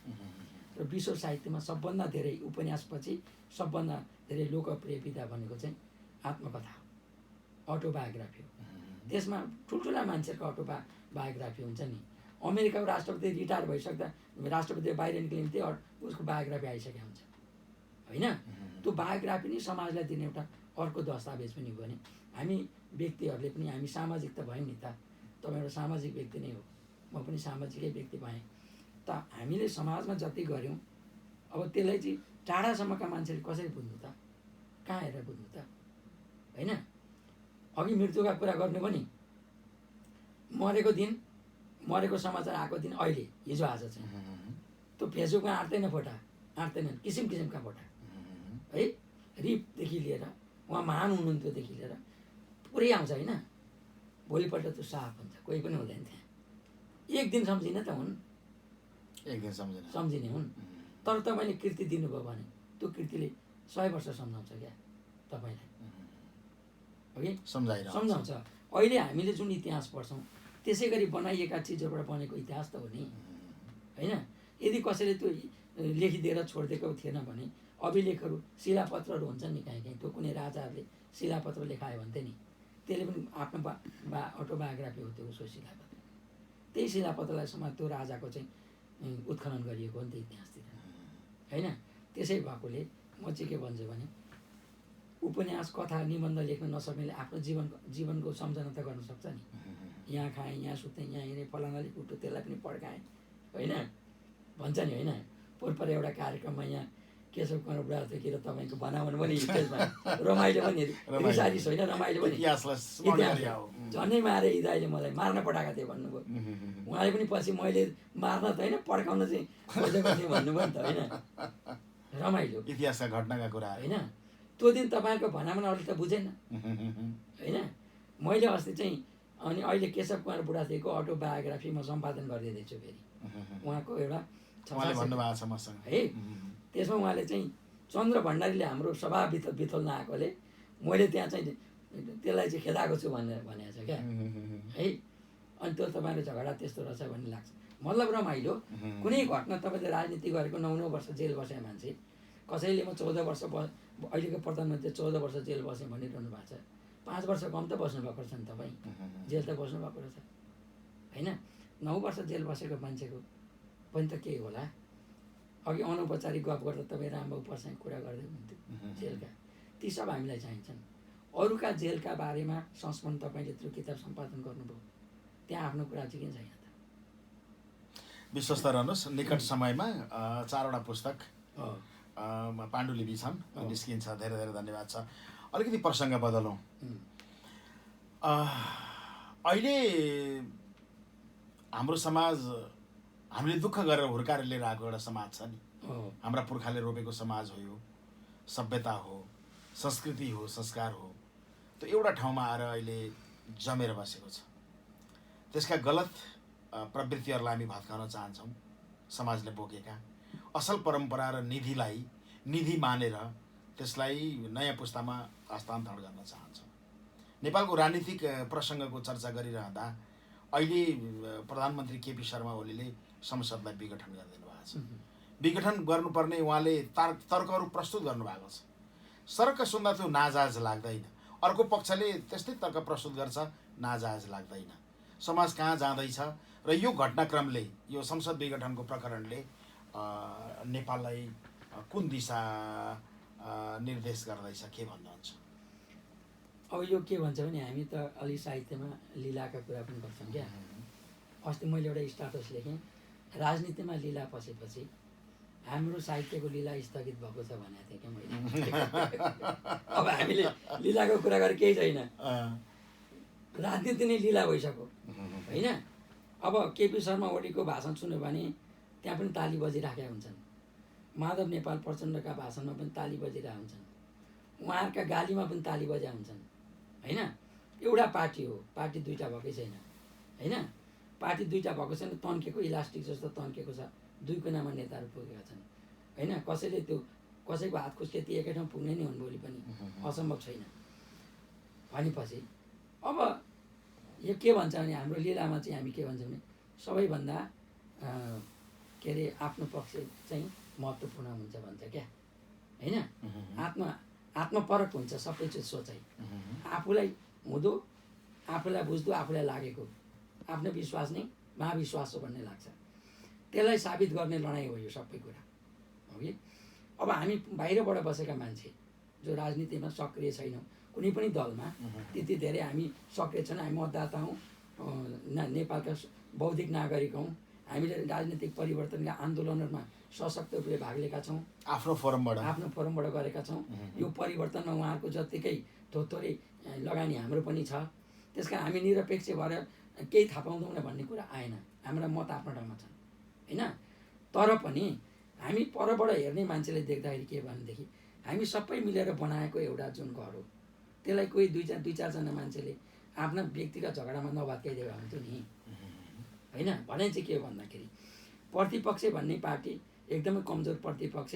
र विश्व साहित्यमा सबभन्दा धेरै उपन्यासपछि सबभन्दा धेरै लोकप्रिय विधा भनेको चाहिँ आत्मकथा हो, अटोबायोग्राफी हो। त्यसमा ठुल्ठुला मान्छेहरूको अटोबायोग्राफी हुन्छ नि। अमेरिकाको राष्ट्रपति रिटायर भइसक्दा राष्ट्रपति बाहिर निक्लिन्थे, उसको बायोग्राफी आइसकेको हुन्छ होइन। त्यो बायोग्राफी नै समाजलाई दिने एउटा अर्को दस्तावेज पनि हो भने हामी व्यक्तिहरूले पनि, हामी सामाजिक त भयौँ नि त। तपाईँ एउटा सामाजिक व्यक्ति नै हो, म पनि सामाजिकै व्यक्ति भएँ। त हामीले समाजमा जति गऱ्यौँ, अब त्यसलाई चाहिँ टाढासम्मका मान्छेले कसरी बुझ्नु त, कहाँ हेरेर बुझ्नु त होइन। अघि मृत्युका कुरा गर्नु पनि मरेको दिन मरेको समाचार आएको दिन अहिले हिजो आज चाहिँ त्यो फेसबुकमा आँट्दैन फोटा आँट्दैनन् किसिम किसिमका फोटा है रिपदेखि लिएर उहाँ महान हुनुहुन्थ्योदेखि लिएर पुरै आउँछ होइन भोलिपल्ट त्यो साफ हुन्छ कोही पनि हुँदैन त्यहाँ एक दिन सम्झिने त हुन् एक दिन सम्झिने हुन् तर तपाईँले कृति दिनुभयो भने त्यो कृतिले 100 वर्ष सम्झाउँछ क्या तपाईँलाई अघि सम्झाउँछ अहिले हामीले जुन इतिहास पढ्छौँ त्यसै गरी बनाइएका चिजहरूबाट बनेको इतिहास त हो नि होइन यदि कसैले त्यो लेखिदिएर छोडिदिएको थिएन भने अभिलेखहरू शिलापत्रहरू हुन्छन् नि कहीँ कहीँ त्यो कुनै राजाहरूले शिलापत्र लेखायो भन्थे नि त्यसले पनि आफ्नो अटोबायोग्राफी हो त्यो उसको शिलापत्र त्यही शिलापत्रलाई समा त्यो राजाको चाहिँ उत्खनन गरिएको हो नि त इतिहासतिर होइन त्यसै भएकोले म चाहिँ के भन्छु भने उपन्यास कथा निबन्ध लेख्न नसक्नेले आफ्नो जीवनको सम्झना त गर्न सक्छ नि यहाँ खाएँ यहाँ सुतेँ यहाँ हिँडेँ फलानाले कुटो त्यसलाई पनि पड्काएँ होइन भन्छ नि होइन पोहोर एउटा कार्यक्रममा यहाँ केशव कुमार बुढाथोकीले तपाईँको बनाउनु पनि त्यसमा रमाइलो पनि रिसारिस होइन रमाइलो पनि झन्डै मारे इदाईले मलाई मार्न पठाएको थिएँ भन्नुभयो उहाँले पनि पछि मैले मार्न त होइन पड्काउन चाहिँ खोजेको थिएँ भन्नुभयो नि त होइन रमाइलो इतिहासका घटनाका कुरा होइन त्यो दिन तपाईँको भनामन अरूले त बुझेन होइन मैले अस्ति चाहिँ अनि अहिले केशव कुमार बुढाथोकीको अटोबायोग्राफी म सम्पादन गरिदिँदैछु फेरि उहाँको एउटा है त्यसमा उहाँले चाहिँ चन्द्र भण्डारीले हाम्रो सभा बिथोल्न आएकोले मैले त्यहाँ चाहिँ त्यसलाई चाहिँ खेदाएको छु भनेर भनेको छ क्या है अनि त्यो तपाईँको झगडा त्यस्तो रहेछ भन्ने लाग्छ मतलब रमाइलो कुनै घटना तपाईँले राजनीति गरेको 9 वर्ष जेल बसे मान्छे कसैले म 14 वर्ष अहिलेको प्रधानमन्त्री 14 वर्ष जेल बसेँ भनिरहनु भएको छ 5 वर्ष कम त बस्नुभएको रहेछ नि तपाईँ जेल त बस्नुभएको रहेछ होइन 9 वर्ष जेल बसेको मान्छेको पनि त के होला अघि अनौपचारिक गफ गर्दा तपाईँ रामबाबु पर्साई कुरा गर्दै हुनुहुन्थ्यो जेलका ती सब हामीलाई चाहिन्छन् अरूका जेलका बारेमा संस्मरण तपाईँले त्यो किताब सम्पादन गर्नुभयो त्यहाँ आफ्नो कुरा चाहिँ किन छैन त विश्वस्त रहनुहोस् निकट समयमा 4वटा पुस्तक पाण्डुलिपि छन् निस्किन्छ धेरै धेरै धन्यवाद छ अलिकति प्रसङ्ग बदलौँ अहिले हाम्रो समाज हामीले दुःख गरेर हुर्काएर लिएर आएको एउटा समाज छ नि हाम्रा पुर्खाले रोपेको समाज हो यो सभ्यता हो संस्कृति हो संस्कार हो त्यो एउटा ठाउँमा आएर अहिले जमेर बसेको छ त्यसका गलत प्रवृत्तिहरूलाई हामी भत्काउन चाहन्छौँ समाजले बोकेका असल परम्परा र निधि मानेर त्यसलाई नयाँ पुस्तामा हस्तान्तरण गर्न चाहन्छौँ नेपालको राजनीतिक प्रसङ्गको चर्चा गरिरहँदा अहिले प्रधानमन्त्री केपी शर्मा ओलीले संसदलाई विघटन गरिदिनु भएको छ विघटन गर्नुपर्ने उहाँले तर्कहरू प्रस्तुत गर्नुभएको छ सर्क सुन्दा त्यो नाजायज लाग्दैन अर्को पक्षले त्यस्तै तर्क प्रस्तुत गर्छ नाजायज लाग्दैन समाज कहाँ जाँदैछ र यो घटनाक्रमले यो संसद विघटनको प्रकरणले नेपाललाई कुन दिशा निर्देश गर्दैछ के भन्नुहुन्छ अब यो के भन्छ भने हामी त अलि साहित्यमा लीलाका कुरा पनि गर्छौँ क्या अस्ति मैले एउटा स्टाटस लेखेँ राजनीतिमा लीला पसेपछि हाम्रो साहित्यको लीला स्थगित भएको छ भनेको थिएँ क्या मैले अब हामीले लीलाको कुरा गरेर केही छैन राजनीति नै लीला भइसक्यो होइन अब केपी शर्मा ओलीको भाषण सुन्यो भने त्यहाँ पनि ताली बजिराखेका हुन्छन् माधव नेपाल प्रचण्डका भाषणमा पनि ताली बजिरहेका हुन्छन् उहाँहरूका गालीमा पनि ताली बजा हुन्छन् होइन एउटा पार्टी हो पार्टी दुईवटा भएकै छैन होइन पार्टी दुईवटा भएको छैन तन्केको इलास्टिक जस्तो तन्केको छ दुई कुनामा नेताहरू पुगेका छन् होइन कसैले त्यो कसैको हात खुस खेती एकै ठाउँ पुग्ने नै हुन् भोलि पनि असम्भव छैन भनेपछि अब यो के भन्छ भने हाम्रो लीलामा चाहिँ हामी के भन्छौँ भने सबैभन्दा के अरे आफ्नो पक्ष चाहिँ महत्त्वपूर्ण हुन्छ भन्छ क्या होइन आत्मपरक हुन्छ सबै चिज सोचाइ आफूलाई हुँदो आफूलाई बुझ्दो आफूलाई लागेको आफ्नो विश्वास नै महाविश्वास हो भन्ने लाग्छ त्यसलाई साबित गर्ने लडाइँ हो यो सबै कुरा हो कि अब हामी बाहिरबाट बसेका मान्छे जो राजनीतिमा सक्रिय छैनौँ कुनै पनि दलमा त्यति धेरै हामी सक्रिय छैनौँ हामी मतदाता हौँ नेपालका बौद्धिक नागरिक हौँ हामीले राजनीतिक परिवर्तनका आन्दोलनहरूमा सशक्त रूपले भाग लिएका छौँ, आफ्नो फोरमबाट गरेका छौँ। यो परिवर्तनमा उहाँहरूको जत्तिकै थोरै लगानी हाम्रो पनि छ। त्यस कारण हामी निरपेक्ष भएर केही थाहा पाउँदैनौँ भन्ने कुरा आएन। हाम्रा मत आफ्नो ठाउँमा छन् होइन। तर पनि हामी परबाट हेर्ने मान्छेले देख्दाखेरि के भनेदेखि हामी सबै मिलेर बनाएको एउटा जुन घर हो त्यसलाई कोही दुई चारजना मान्छेले आफ्ना व्यक्तिगत झगडामा नभत्काइदिएको हुन्थ्यो नि होइन। भनाइ चाहिँ के हो भन्दाखेरि प्रतिपक्ष भन्ने पार्टी एकदमै कमजोर प्रतिपक्ष,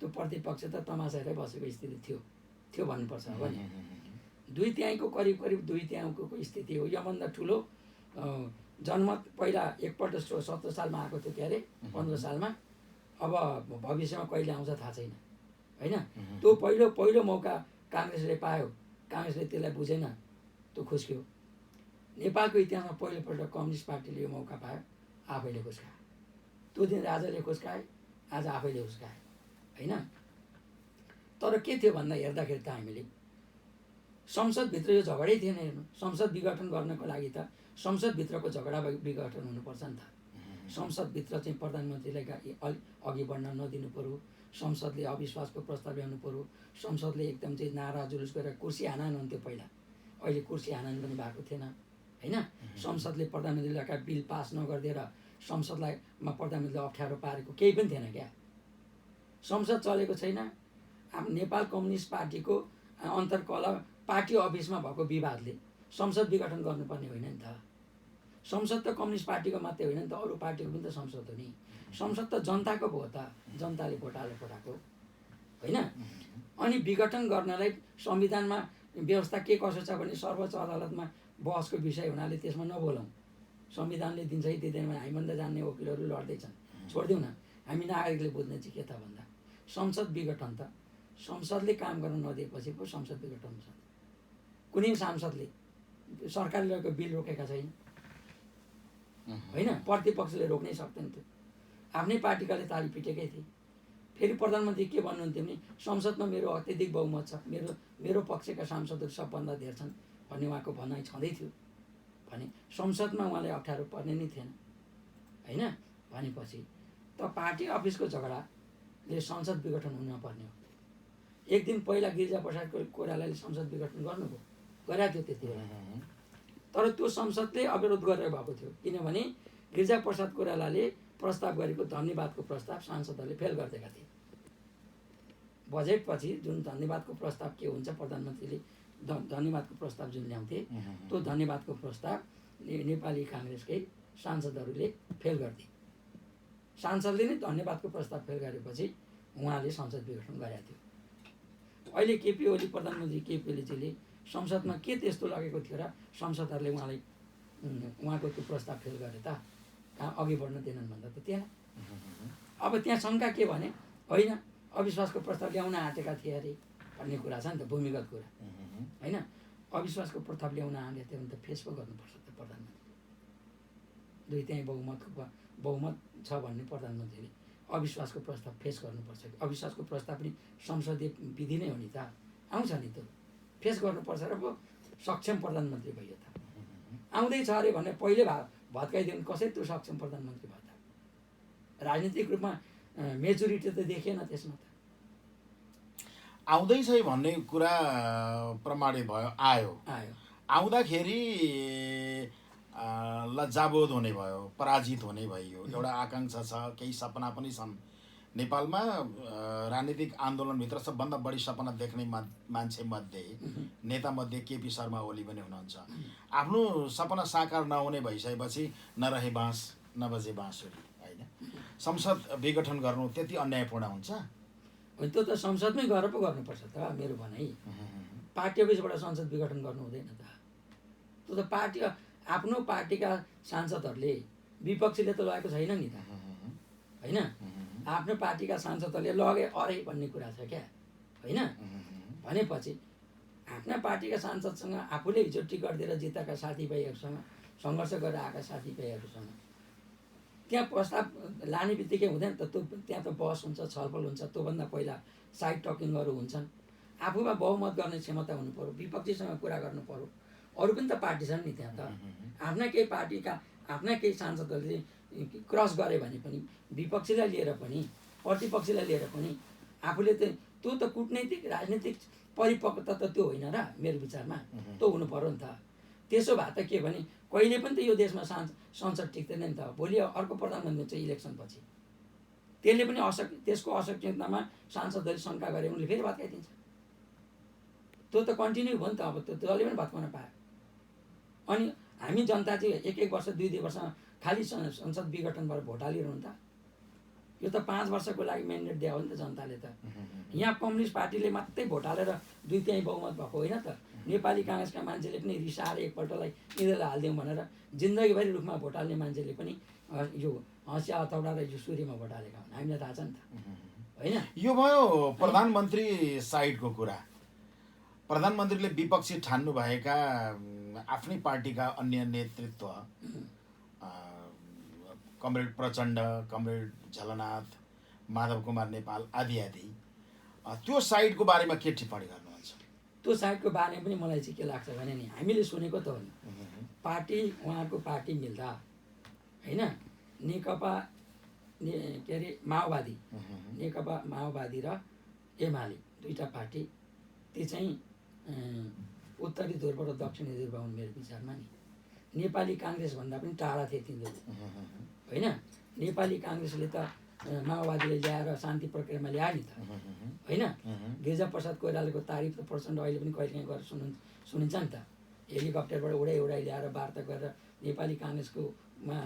त्यो प्रतिपक्ष त तमासा हेरेर बसेको स्थिति थियो भन्नुपर्छ हो नि। 2/3 करिब 2/3 स्थिति हो। योभन्दा ठुलो जनमत पहिला एकपल्ट 17 सालमा आएको थियो के अरे 15 सालमा, अब भविष्यमा कहिले आउँछ थाहा छैन होइन। त्यो पहिलो मौका काङ्ग्रेसले पायो, काङ्ग्रेसले त्यसलाई बुझेन, त्यो खुस्क्यो। नेपालको इतिहासमा पहिलोपल्ट कम्युनिस्ट पार्टीले यो मौका पायो, आफैले खुस्कायो। त्यो दिन राजाले खुस्काए, आज आफैले खुस्काए होइन। तर के थियो भन्दा हेर्दाखेरि त हामीले संसदभित्र यो झगडै थिएन। हेर्नु, संसद विघटन गर्नको लागि त संसदभित्रको झगडा विघटन हुनुपर्छ नि त। संसदभित्र चाहिँ प्रधानमन्त्रीलाई अघि बढ्न नदिनु पऱ्यो, संसदले अविश्वासको प्रस्ताव ल्याउनु पऱ्यो, संसदले एकदम चाहिँ नारा जुलुस गरेर कुर्सी हानान हुन्थ्यो पहिला, अहिले कुर्सी हानान पनि भएको थिएन होइन। संसदले प्रधानमन्त्रीलाई बिल पास नगरिदिएर संसदलाई प्रधानमन्त्रीले अप्ठ्यारो पारेको केही पनि थिएन क्या। संसद चलेको छैन। नेपाल कम्युनिस्ट पार्टीको अन्तर्कलह पार्टी अफिसमा भएको विवादले संसद विघटन गर्नुपर्ने होइन नि त। संसद त कम्युनिस्ट पार्टीको मात्रै होइन नि त, अरू पार्टीको पनि त संसद हो नि। संसद त जनताको भयो त, जनताले भोट हालेर पठाएको होइन। अनि विघटन गर्नलाई संविधानमा व्यवस्था के कसो छ भने सर्वोच्च अदालतमा बहसको विषय हुनाले त्यसमा नबोलौँ। संविधानले दिन्छ कि दिँदैन भने हामीभन्दा जान्ने वकिलहरू लड्दैछन्, छोडिदिउँ न। हामी नागरिकले बुझ्ने चाहिँ के त भन्दा संसद विघटन त संसदले काम गर्न नदिएपछि पो संसद विघटन हुन्छ। कुनै सांसदले सरकारले लगेको बिल रोकेका छैन होइन, प्रतिपक्षले रोक्नै सक्दैन थियो। आफ्नै पार्टीकाले ताली पिटेकै थिए। फेरि प्रधानमन्त्री के भन्नुहुन्थ्यो भने संसदमा मेरो अत्यधिक बहुमत छ, मेरो पक्षका सांसदहरू सबभन्दा धेर छन् भन्ने उहाँको भनाइ छँदै थियो भने संसदमा उहाँलाई अप्ठ्यारो पर्ने नै थिएन होइन। भनेपछि त पार्टी अफिसको झगडाले संसद विघटन हुन पर्ने हो। एक दिन पहिला गिरिजाप्रसाद कोइरालाले संसद विघटन गर्नुभयो, गरेको थियो त्यति बेला। तर त्यो संसदले अवरोध गरेर भएको थियो, किनभने गिरिजाप्रसाद कोइरालाले प्रस्ताव गरेको धन्यवादको प्रस्ताव सांसदहरूले फेल गरिदिएका थिए। बजेटपछि जुन धन्यवादको प्रस्ताव के हुन्छ, प्रधानमन्त्रीले धन्यवादको प्रस्ताव जुन ल्याउँथे त्यो धन्यवादको प्रस्ताव नेपाली काङ्ग्रेसकै सांसदहरूले फेल गरिदिए। सांसदले नै धन्यवादको प्रस्ताव फेल गरेपछि उहाँले संसद विघटन गरेका थियो। अहिले केपी ओली प्रधानमन्त्री केपी ओलीजीले संसदमा के त्यस्तो लगेको थियो र संसदहरूले उहाँको त्यो प्रस्ताव फेल गरे त, कहाँ अघि बढ्न दिएनन् भन्दा त थिएन। अब त्यहाँ शङ्का के भने होइन अविश्वासको प्रस्ताव ल्याउन आँटेका थिए अरे भन्ने कुरा छ नि त, भूमिगत कुरा होइन। अविश्वासको प्रस्ताव ल्याउन आँटेको थियो भने त फेस पो गर्नुपर्छ त प्रधानमन्त्री। 2/3 बहुमत छ भन्ने प्रधानमन्त्रीले अविश्वासको प्रस्ताव फेस गर्नुपर्छ। अविश्वासको प्रस्ताव पनि संसदीय विधि नै हो नि त, आउँछ नि त्यो फेस गर्नुपर्छ र पो सक्षम प्रधानमन्त्री भयो त। आउँदैछ अरे भने पहिले भत्काइदियो भने कसरी त्यो सक्षम प्रधानमन्त्री भयो त। राजनीतिक रूपमा मेजोरिटी त देखिएन त्यसमा त। आउँदैछ भन्ने कुरा प्रमाणित भयो, आयो आउँदाखेरि लज्जाबोध हुने भयो, पराजित हुने भयो। एउटा आकाङ्क्षा छ, केही सपना पनि छन् नेपालमा। राजनीतिक आन्दोलनभित्र सबभन्दा बढी सपना देख्ने मान्छे मध्ये नेता मध्ये केपी शर्मा ओली पनि हुनुहुन्छ। आफ्नो सपना साकार नहुने भइसकेपछि नरहे बाँस नबजे बाँसुरी होइन। संसद विघटन गर्नु त्यति अन्यायपूर्ण हुन्छ? त्यो त संसदमै गएर पो गर्नुपर्छ त मेरो भनाइ। पार्टी अफिसबाट संसद विघटन गर्नु हुँदैन त। त्यो त पार्टी आफ्नो पार्टीका सांसदहरूले, विपक्षीले त लगेको छैन नि त होइन। आफ्नो पार्टीका सांसदहरूले लगे अरे भन्ने कुरा छ क्या होइन। भनेपछि आफ्ना पार्टीका सांसदसँग आफूले हिजो टिकट दिएर जितेका साथीभाइहरूसँग, सङ्घर्ष गरेर आएका साथीभाइहरूसँग त्यहाँ प्रस्ताव लाने बित्तिकै हुँदैन त। त्यो त्यहाँ त बहस हुन्छ, छलफल हुन्छ। त्योभन्दा पहिला साइड टकिङहरू हुन्छन्। आफूमा बहुमत गर्ने क्षमता हुनु पऱ्यो, विपक्षीसँग कुरा गर्नु पऱ्यो। अरू पनि त पार्टी छन् नि त्यहाँ त। आफ्ना केही पार्टीका आफ्ना केही सांसदहरूले क्रस गरे भने पनि विपक्षीलाई लिएर पनि प्रतिपक्षलाई लिएर पनि आफूले त्यो त कूटनैतिक राजनीतिक परिपक्वता त त्यो होइन र मेरो विचारमा त्यो हुनु पर्यो नि त। त्यसो भए त के भने कहिले पनि त यो देशमा संसद टिक्दैन नि त। भोलि अर्को प्रधानमन्त्री चाहिँ इलेक्सन पछि त्यसले पनि त्यसको असक्षमतामा सांसदहरूले शङ्का गरे उनले फेरि भत्काइदिन्छ। त्यो त कन्टिन्यू भयो नि त। अब त्यो जसले पनि भत्काउन पायो। अनि हामी जनता चाहिँ एक वर्ष 2 वर्ष खालि संसद विघटन भएर भोट हालिरहनु त। यो त 5 वर्षको लागि म्यान्डेट दियो नि त जनताले त। यहाँ कम्युनिस्ट पार्टीले मात्रै भोट हालेर 2/3 बहुमत भएको होइन त। नेपाली काङ्ग्रेसका मान्छेले पनि रिसाएर एकपल्टलाई यिनीहरूलाई हालिदिउँ भनेर जिन्दगीभरि रुखमा भोट हाल्ने मान्छेले पनि यो हँसिया हतौडा र यो सूर्यमा भोट हालेका हुन्। हामीलाई थाहा छ नि त, होइन? यो भयो प्रधानमन्त्री साइडको कुरा। प्रधानमन्त्रीले विपक्षी ठान्नु भएका आफ्नै पार्टीका अन्य नेतृत्व कमरेड प्रचण्ड, कमरेड झलनाथ, माधव कुमार नेपाल आदि आदि, त्यो साइडको बारेमा के टिप्पणी गर्नुहुन्छ? त्यो साइडको बारेमा पनि मलाई चाहिँ के लाग्छ भने नि हामीले सुनेको त हो नि, पार्टी उहाँको पार्टी मिल्दा होइन, नेकपा के अरे माओवादी, नेकपा माओवादी र एमाले दुईवटा पार्टी ती चाहिँ उत्तरी ध्रुव र दक्षिणी ध्रुव हुन् मेरो विचारमा नि। नेपाली काङ्ग्रेसभन्दा पनि टाढा थिए तिनीहरू, होइन? नेपाली काङ्ग्रेसले त माओवादीले ल्याएर शान्ति प्रक्रियामा ल्यायो नि त, होइन? गिरिजा प्रसाद कोइरालाको तारिफ त प्रचण्ड अहिले पनि कहिलेकाहीँ गरेर सुनिन्छ नि त। हेलिकप्टरबाट उडाइ ल्याएर वार्ता गरेर नेपाली काङ्ग्रेसकोमा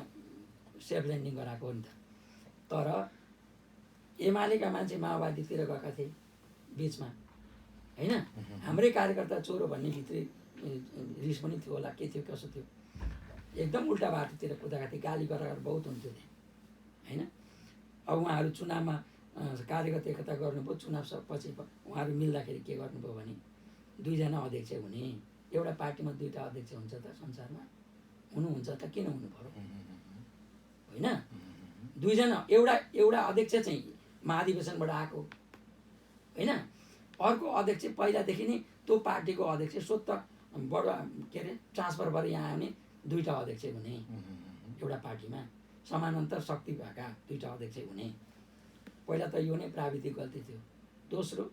सेफ ल्यान्डिङ गराएको हो नि त। तर एमालेका मान्छे माओवादीतिर गएका थिए बिचमा, होइन? हाम्रै कार्यकर्ता चोरो भन्ने भित्री रिस पनि थियो होला, के थियो कसो थियो, एकदम उल्टा बाटोतिर कुदाएका थिए, गाली गरेर बहुत हुन्थ्यो त्यहाँ, होइन? अब उहाँहरू चुनावमा कार्यगत एकता गर्नुभयो, चुनाव पछि उहाँहरू मिल्दाखेरि के गर्नुभयो भने 2 जना अध्यक्ष हुने। एउटा पार्टीमा 2टा अध्यक्ष हुन्छ त संसारमा? हुनुहुन्छ त, किन हुनु पर्यो, होइन? 2 जना, एउटा अध्यक्ष चाहिँ महाधिवेशनबाट आएको, होइन? अर्को अध्यक्ष पहिलादेखि नै त्यो पार्टीको अध्यक्ष स्वतः बडो के अरे ट्रान्सफर भएर यहाँ आउने 2टा अध्यक्ष हुने। एउटा पार्टीमा समानान्तर शक्ति भएका 2टा अध्यक्ष हुने। पहिला त यो नै प्राविधिक गल्ती थियो। दोस्रो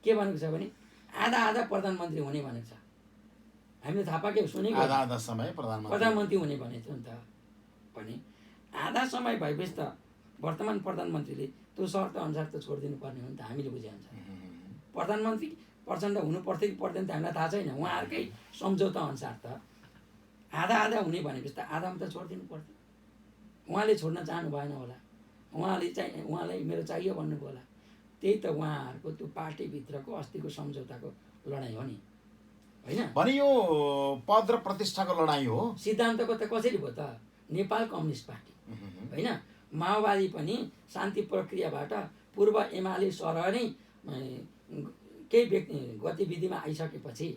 के भनेको छ भने आधा प्रधानमन्त्री हुने भनेको छ। हामीले थाहा पाएकै सुनेको, आधा समय प्रधानमन्त्री हुने भनेको थियो नि त। भने आधा समय भएपछि त वर्तमान प्रधानमन्त्रीले त्यो शर्त अनुसार त छोडिदिनु पर्ने हो नि त, हामीले बुझे अनुसार। प्रधानमन्त्री प्रचण्ड हुनु पर्थ्यो कि पर्दैन त हामीलाई थाहा छैन। उहाँहरूकै सम्झौता अनुसार त आधा हुने भनेपछि त आधामा त छोडिदिनु पर्थ्यो। उहाँले छोड्न चाहनु भएन होला, उहाँलाई मेरो चाहियो भन्नुभयो होला। त्यही त उहाँहरूको त्यो पार्टीभित्रको अस्तिको सम्झौताको लडाइँ हो नि, होइन? भने यो पद र प्रतिष्ठाको लडाइँ हो। सिद्धान्तको त कसरी भयो त? नेपाल कम्युनिस्ट पार्टी, होइन? माओवादी पनि शान्ति प्रक्रियाबाट पूर्व एमाले सरह नै केही गतिविधिमा आइसकेपछि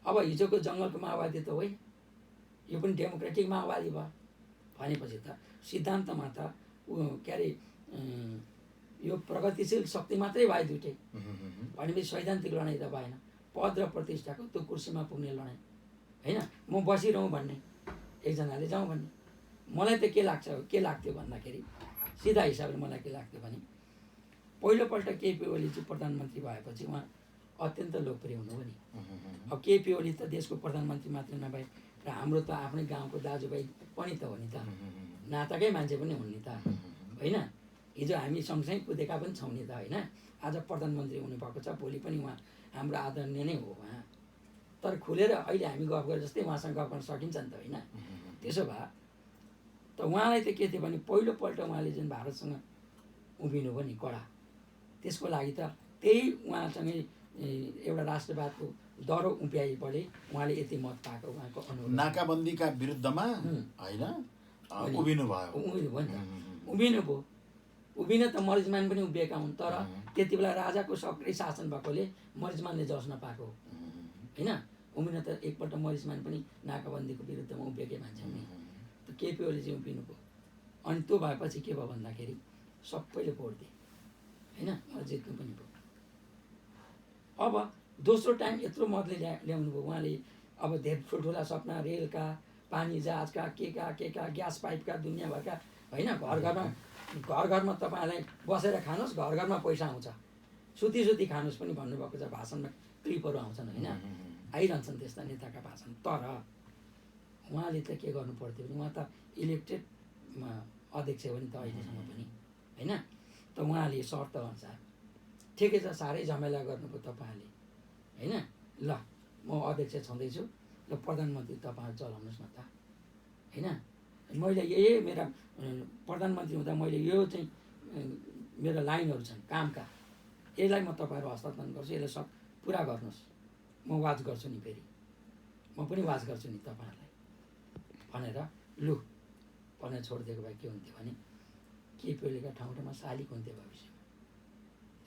अब हिजोको जङ्गलको माओवादी त होइन, यो पनि डेमोक्रेटिक माओवादी भयो भनेपछि त सिद्धान्तमा त के अरे यो प्रगतिशील शक्ति मात्रै भयो दुइटै। भनेपछि सैद्धान्तिक लडाइँ त भएन, पद र प्रतिष्ठाको त्यो कुर्सीमा पुग्ने लडाइँ, होइन? म बसिरहँ भन्ने, एकजनाले जाउँ भन्ने। मलाई त के लाग्थ्यो भन्दाखेरि सिधा हिसाबले मलाई के लाग्थ्यो भने पहिलोपल्ट केपी ओली चाहिँ प्रधानमन्त्री भएपछि उहाँ अत्यन्त लोकप्रिय हुनुभयो नि। अब केपी ओली त देशको प्रधानमन्त्री मात्र नभए र हाम्रो त आफ्नै गाउँको दाजुभाइ पनि त हो नि त, नाताकै मान्छे पनि हुन् नि त, होइन? हिजो हामी सँगसँगै कुदेका पनि छौँ नि त, होइन? आज प्रधानमन्त्री हुनुभएको छ, भोलि पनि उहाँ हाम्रो आदरणीय नै हो उहाँ। तर खुलेर अहिले हामी गफ गरेर जस्तै उहाँसँग गफ गर्न सकिन्छ नि त, होइन? त्यसो भए त उहाँलाई त के थियो भने पहिलोपल्ट उहाँले जुन भारतसँग उभिनुभयो नि कडा, त्यसको लागि त त्यही उहाँसँगै एउटा राष्ट्रवादको दरो उभ्याएपछि उहाँले यति मत पाएको उहाँको अनुभव। नाकाबन्दीका विरुद्धमा होइन उभिनु भयो नि त, उभिन त मरिजमान पनि उभिएका हुन्। तर त्यति बेला राजाको सक्रिय शासन भएकोले मरिजमानले जस नपाएको, होइन? उभिन त एकपल्ट मरिजमान पनि नाकाबन्दीको विरुद्धमा उभिएकै मान्छे हुने। केपी ओली चाहिँ उभिनु भयो। अनि त्यो भएपछि के भयो भन्दाखेरि सबैले भोट दिए, होइन? जित्नु पनि भयो। अब दोस्रो टाइम यत्रो मतले ल्याउनु भयो उहाँले। अब धेरै ठुल्ठुला सपना, रेलका, पानी जहाजका, के का ग्यास पाइपका, दुनियाँभरका, होइन? घर घरमा घर घरमा तपाईँलाई बसेर खानुहोस्, घर घरमा पैसा आउँछ, सुती खानुहोस् पनि भन्नुभएको छ भाषणमा, क्लिपहरू आउँछन् होइन, आइरहन्छन् त्यस्ता नेताका भाषण। तर उहाँले त के गर्नु पर्थ्यो भने उहाँ त इलेक्टेड अध्यक्ष हो नि त अहिलेसम्म पनि होइन। त उहाँले शर्त अनुसार ठिकै छ, साह्रै झमेला गर्नुभयो तपाईँहरूले होइन, ल म अध्यक्ष छँदैछु, ल प्रधानमन्त्री तपाईँहरू चलाउनुहोस् न त होइन। मैले यही मेरा प्रधानमन्त्री हुँदा मैले यो चाहिँ मेरो लाइनहरू छन् कामका, यसलाई म तपाईँहरू हस्तान्तरण गर्छु, यसलाई सब पुरा गर्नुहोस्, म वाच गर्छु नि, फेरि म पनि वाच गर्छु नि तपाईँहरूलाई भनेर लु भनेर छोडिदिएको भए के हुन्थ्यो भने केपी ओलीका ठाउँमा शालिक हुन्थ्यो भविष्यमा।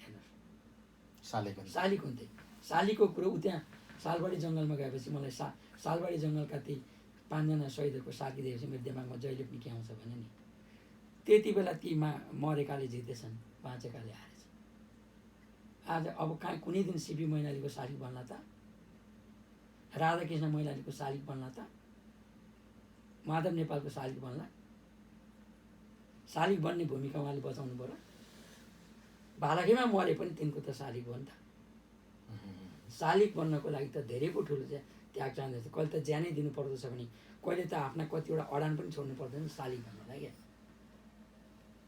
हेर्नुहोस् शालिक हुन्थे। शालिको कुरो ऊ त्यहाँ सालबारी जङ्गलमा गएपछि मलाई सालबारी जङ्गलका ती 5 जना शहीदहरूको साथी दिएपछि मेरो दिमागमा जहिले पनि के आउँछ भने नि त्यति बेला ती मरेकाले जितेछन्, बाँचेकाले हारेछ। आज अब कहाँ कुनै दिन सिपी मैनालीको शालिक बन्ला त, राधाकृष्ण मैनालीको शालिक बन्ला त, माधव नेपालको शालिक बन्ला? शालिक बन्ने भूमिका उहाँले बचाउनु पर्यो। भालाखीमा मरे पनि तिनको त शालिक हो नि त। शालिक बन्नको लागि त धेरै पो ठुलो त्याग चाहन्छ। कहिले त ज्यानै दिनुपर्दछ भने कहिले त आफ्ना कतिवटा अडान पनि छोड्नु पर्दैन शालिक भन्नलाई क्या।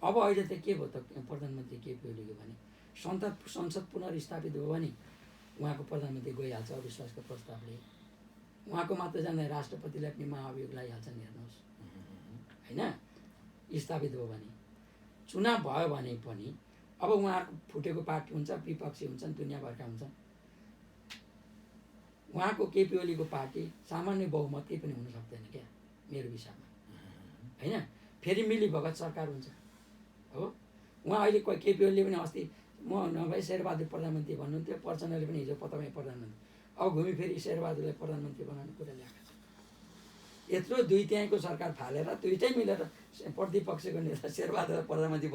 अब अहिले त के भयो त प्रधानमन्त्री केपी ओलीको भने संसद पुनर्स्थापित भयो भने उहाँको प्रधानमन्त्री गइहाल्छ अविश्वासको प्रस्तावले। उहाँको मात्र जाँदा राष्ट्रपतिलाई पनि महाभियोग लगाइहाल्छन्। हेर्नुहोस् होइन, स्थापित भयो भने चुनाव भयो भने पनि अब उहाँहरूको फुटेको पार्टी हुन्छ, विपक्षी हुन्छन्, दुनियाँभरका हुन्छन्। उहाँको केपी ओलीको पार्टी सामान्य बहुमत केही पनि हुन सक्दैन क्या मेरो विषयमा होइन। फेरि मिलीभगत सरकार हुन्छ हो। उहाँ अहिले केपी ओलीले पनि अस्ति म नभए शेरबहादुर प्रधानमन्त्री भन्नुहुन्थ्यो, प्रचण्डले पनि हिजो तपाईँ प्रधानमन्त्री, अब घुमी फेरि शेरबहादुरलाई प्रधानमन्त्री बनाउने कुरा ल्याएको छ। यत्रो 2/3 सरकार फालेर दुइटै मिलेर प्रतिपक्षको नेता शेरबहादुरलाई प्रधानमन्त्री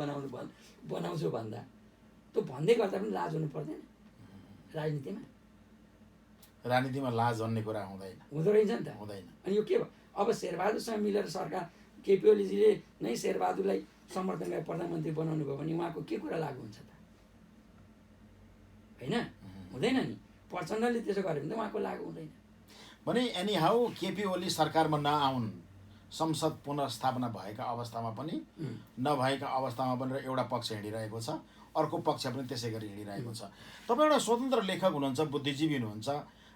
बनाउँछु भन्दा त्यो भन्दै गर्दा पनि लाज हुनु पर्दैन राजनीतिमा लाज भन्ने कुरा हुँदो रहेछ नि त, हुँदैन। अनि यो के भयो अब शेरबहादुरसँग मिलेर सरकार केपी ओलीजीले नै शेरबहादुरलाई समर्थन गरेर प्रधानमन्त्री बनाउनु भयो भने उहाँको के कुरा लागु हुन्छ त होइन, हुँदैन नि। प्रचण्डले त्यसो गर्यो भने त उहाँको लागु हुँदैन भने एनी हाउ केपी ओली सरकारमा नआउन्, संसद पुनर्स्थापना भएका अवस्थामा पनि नभएका अवस्थामा पनि एउटा पक्ष हिँडिरहेको छ, अर्को पक्ष पनि त्यसै गरी हिँडिरहेको छ। तपाईँ एउटा स्वतन्त्र लेखक हुनुहुन्छ, बुद्धिजीवी हुनुहुन्छ,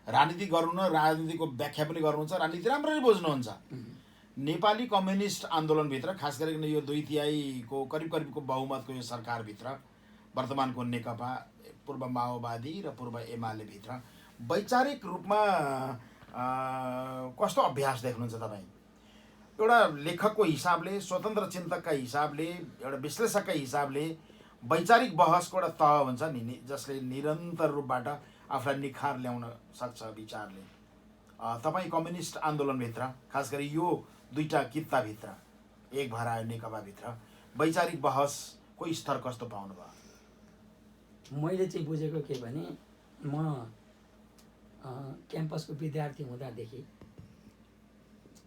राजनीति गर्नु न राजनीतिको व्याख्या पनि गर्नुहुन्छ, राजनीति राम्ररी बुझ्नुहुन्छ। नेपाली कम्युनिस्ट आन्दोलनभित्र खास गरिकन यो 2/3 करिबको बहुमतको यो सरकारभित्र वर्तमानको नेकपा, पूर्व माओवादी र पूर्व एमाले भित्र वैचारिक रूपमा कस्तो अभ्यास देख्नुहुन्छ तपाईँ? एउटा लेखकको हिसाबले, स्वतन्त्र चिन्तकका हिसाबले, एउटा विश्लेषकका हिसाबले वैचारिक बहसको एउटा तह हुन्छ नि जसले निरन्तर रूपबाट आफूलाई निखार ल्याउन सक्छ विचारले। तपाईँ कम्युनिस्ट आन्दोलनभित्र खास गरी यो 2टा कित्ताभित्र एक भएर आयो नेकपाभित्र वैचारिक बहसको स्तर कस्तो पाउनुभयो? मैले चाहिँ बुझेको के भने म क्याम्पसको विद्यार्थी हुँदादेखि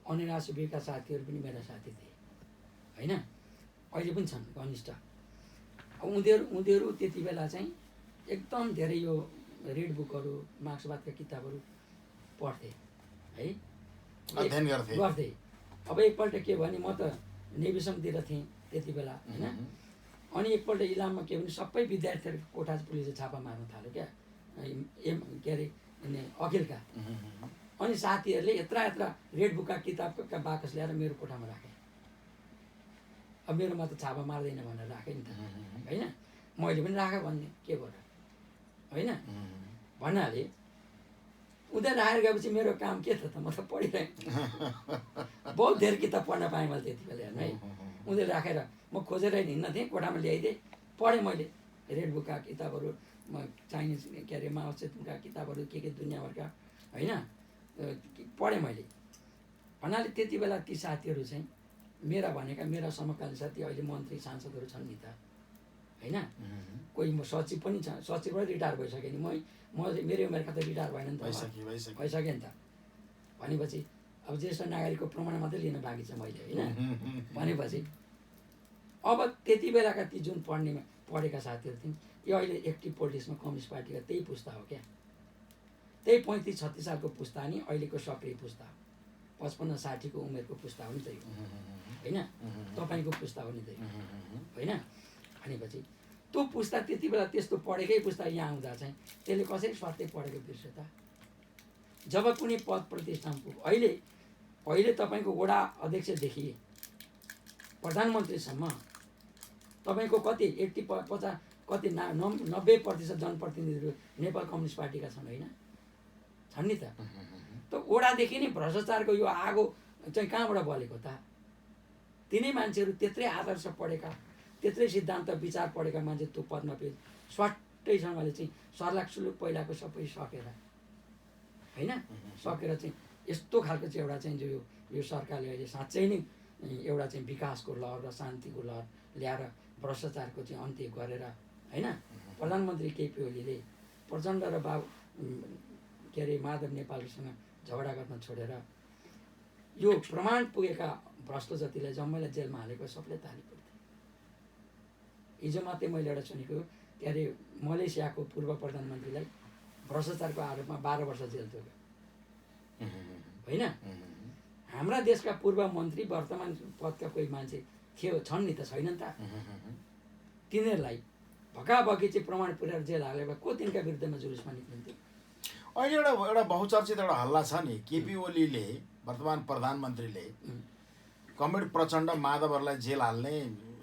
अनिरा सुब्बाका साथीहरू पनि मेरा साथी थिए होइन, अहिले पनि छन् घनिष्ठ। उनीहरू त्यति बेला चाहिँ एकदम धेरै यो रिड बुकहरू, मार्क्सवादका किताबहरू पढ्थे है, अध्ययन गर्थे। अब एकपल्ट के भने म त नेभिसमतिर थिएँ त्यति बेला होइन। अनि एकपल्ट इलाममा के भने सबै विद्यार्थीहरूको कोठा पुलिसले छापा मार्न थाल्यो क्या, के अरे अखिलका। अनि साथीहरूले यत्रा रेड बुकका किताबका बाकस ल्याएर मेरो कोठामा राखे। अब मेरोमा त छापा मार्दैन भनेर राखेँ नि त होइन, मैले पनि राखेँ भन्ने के भयो होइन भन्नाले उनीहरू राखेर गएपछि मेरो काम के थियो त, म त पढिरहेँ। बहुत धेरै किताब पढ्न पाएँ मैले त्यति बेला हेर्नु है। उनीहरू राखेर म खोजेर हिँड्न थिएँ, कोठामा ल्याइदिएँ, पढेँ मैले रेड बुकका किताबहरू, म चाइनिज के अरे माओ सेतुङका किताबहरू के दुनियाँभरका होइन पढेँ मैले। भन्नाले त्यति बेला ती साथीहरू चाहिँ मेरा समकालीन साथी अहिले मन्त्री सांसदहरू छन् नि त होइन। कोही म सचिव पनि छ, सचिवबाट रिटायर भइसकेँ नि, म मेरो उमेरका त रिटायर भएन नि त, भइसक्यो नि त। भनेपछि अब ज्येष्ठ नागरिकको प्रमाण मात्रै लिन बाँकी छ मैले होइन। भनेपछि अब त्यति बेलाका ती जुन पढेका साथीहरू थिए त्यो अहिले एक्टिभ पोलिटिक्समा कम्युनिस्ट पार्टीका त्यही पुस्ता हो क्या, त्यही 35-36 सालको पुस्ता नि अहिलेको सक्रिय पुस्ता हो, 55-60को उमेरको पुस्ता हो नि त यो, होइन? तपाईँको पुस्ता हो नि त यो, होइन? भनेपछि त्यो पुस्ता त्यति बेला त्यस्तो पढेकै पुस्ता यहाँ आउँदा चाहिँ त्यसले कसरी स्वार्थै पढेको बिर्स्यो त? जब कुनै पद प्रतिष्ठान पुग्यो, अहिले तपाईँको वडा अध्यक्षदेखि प्रधानमन्त्रीसम्म तपाईँको कति 80-50 कति 90% जनप्रतिनिधिहरू नेपाल कम्युनिस्ट पार्टीका छन्, होइन? छन् नि त। त वडादेखि नै भ्रष्टाचारको यो आगो चाहिँ कहाँबाट बलेको त? तिनै मान्छेहरू त्यत्रै आदर्श पढेका, त्यत्रै सिद्धान्त विचार पढेका मान्छे त्यो पदमा फेरि स्वाट्टैसँगले चाहिँ सर्लाकसुलुक पहिलाको सबै सकेर, होइन? सकेर चाहिँ यस्तो खालको चाहिँ एउटा चाहिँ जो यो सरकारले अहिले साँच्चै नै एउटा चाहिँ विकासको लहर र शान्तिको लहर ल्याएर भ्रष्टाचारको चाहिँ अन्त्य गरेर, होइन? प्रधानमन्त्री केपी ओलीले प्रचण्ड र के अरे माधव नेपालसँग झगडा गर्न छोडेर यो प्रमाण पुगेका भ्रष्ट जतिलाई जम्मैलाई जेलमा हालेको सबले ताली पर्थ्यो। हिजो मात्रै मैले एउटा सुनेको, के अरे मलेसियाको पूर्व प्रधानमन्त्रीलाई भ्रष्टाचारको आरोपमा 12 वर्ष जेल थियो, होइन? हाम्रा देशका पूर्व मन्त्री वर्तमान पदका कोही मान्छे छन् नि त, छैनन् त? तिनीहरूलाई भकाभकी चाहिँ प्रमाण पुर्याएर जेल हालेर को तिनका विरुद्धमा जुलुसमा निक्लिन्थ्यो? अहिले एउटा बहुचर्चित एउटा हल्ला छ नि, केपी ओलीले वर्तमान प्रधानमन्त्रीले कमरेड प्रचण्ड माधवहरूलाई जेल हाल्ने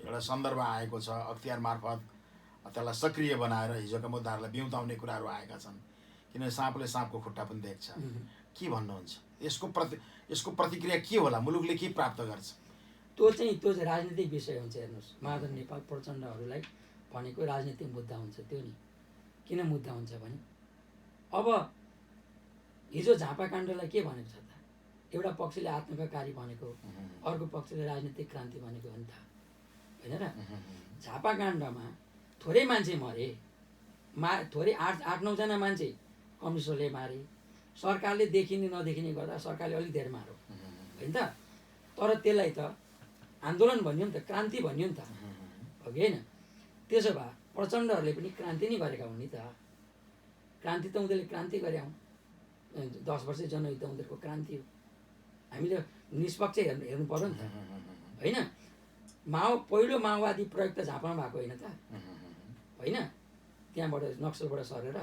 एउटा सन्दर्भ आएको छ, अख्तियार मार्फत त्यसलाई सक्रिय बनाएर हिजोका मुद्दाहरूलाई बिउताउने कुराहरू आएका छन्। किनभने साँपले साँपको खुट्टा पनि देख्छ। के भन्नुहुन्छ? यसको प्रतिक्रिया के होला? मुलुकले के प्राप्त गर्छ? त्यो चाहिँ राजनीतिक विषय हुन्छ। हेर्नुहोस्, माधव नेपाल प्रचण्डहरूलाई भनेको राजनीतिक मुद्दा हुन्छ। त्यो नि किन मुद्दा हुन्छ भने अब हिजो झापा काण्डलाई के भनेको छ त? एउटा पक्षले आत्मकाकारी भनेको, अर्को पक्षले राजनीतिक क्रान्ति भनेको हो नि त, होइन र? झापा काण्डमा थोरै मान्छे मरे, थोरै 8-9 जना मान्छे कम्युनिस्टहरूले मारे, सरकारले देखिने नदेखिने गर्दा सरकारले अलिक धेरै मारो, होइन त? तर त्यसलाई त आन्दोलन भन्यो नि त, क्रान्ति भन्यो नि त, हो कि होइन? त्यसो भए प्रचण्डहरूले पनि क्रान्ति नै गरेका हुन् नि त। क्रान्ति त उनीहरूले क्रान्ति गरे हुन्, 10 वर्ष जनयुद्ध उनीहरूको क्रान्ति हो। हामीले निष्पक्ष हेर्नु पर्यो नि त, होइन? पहिलो माओवादी प्रयोग त झापामा भएको होइन त, होइन? त्यहाँबाट नक्सलबाट सरेर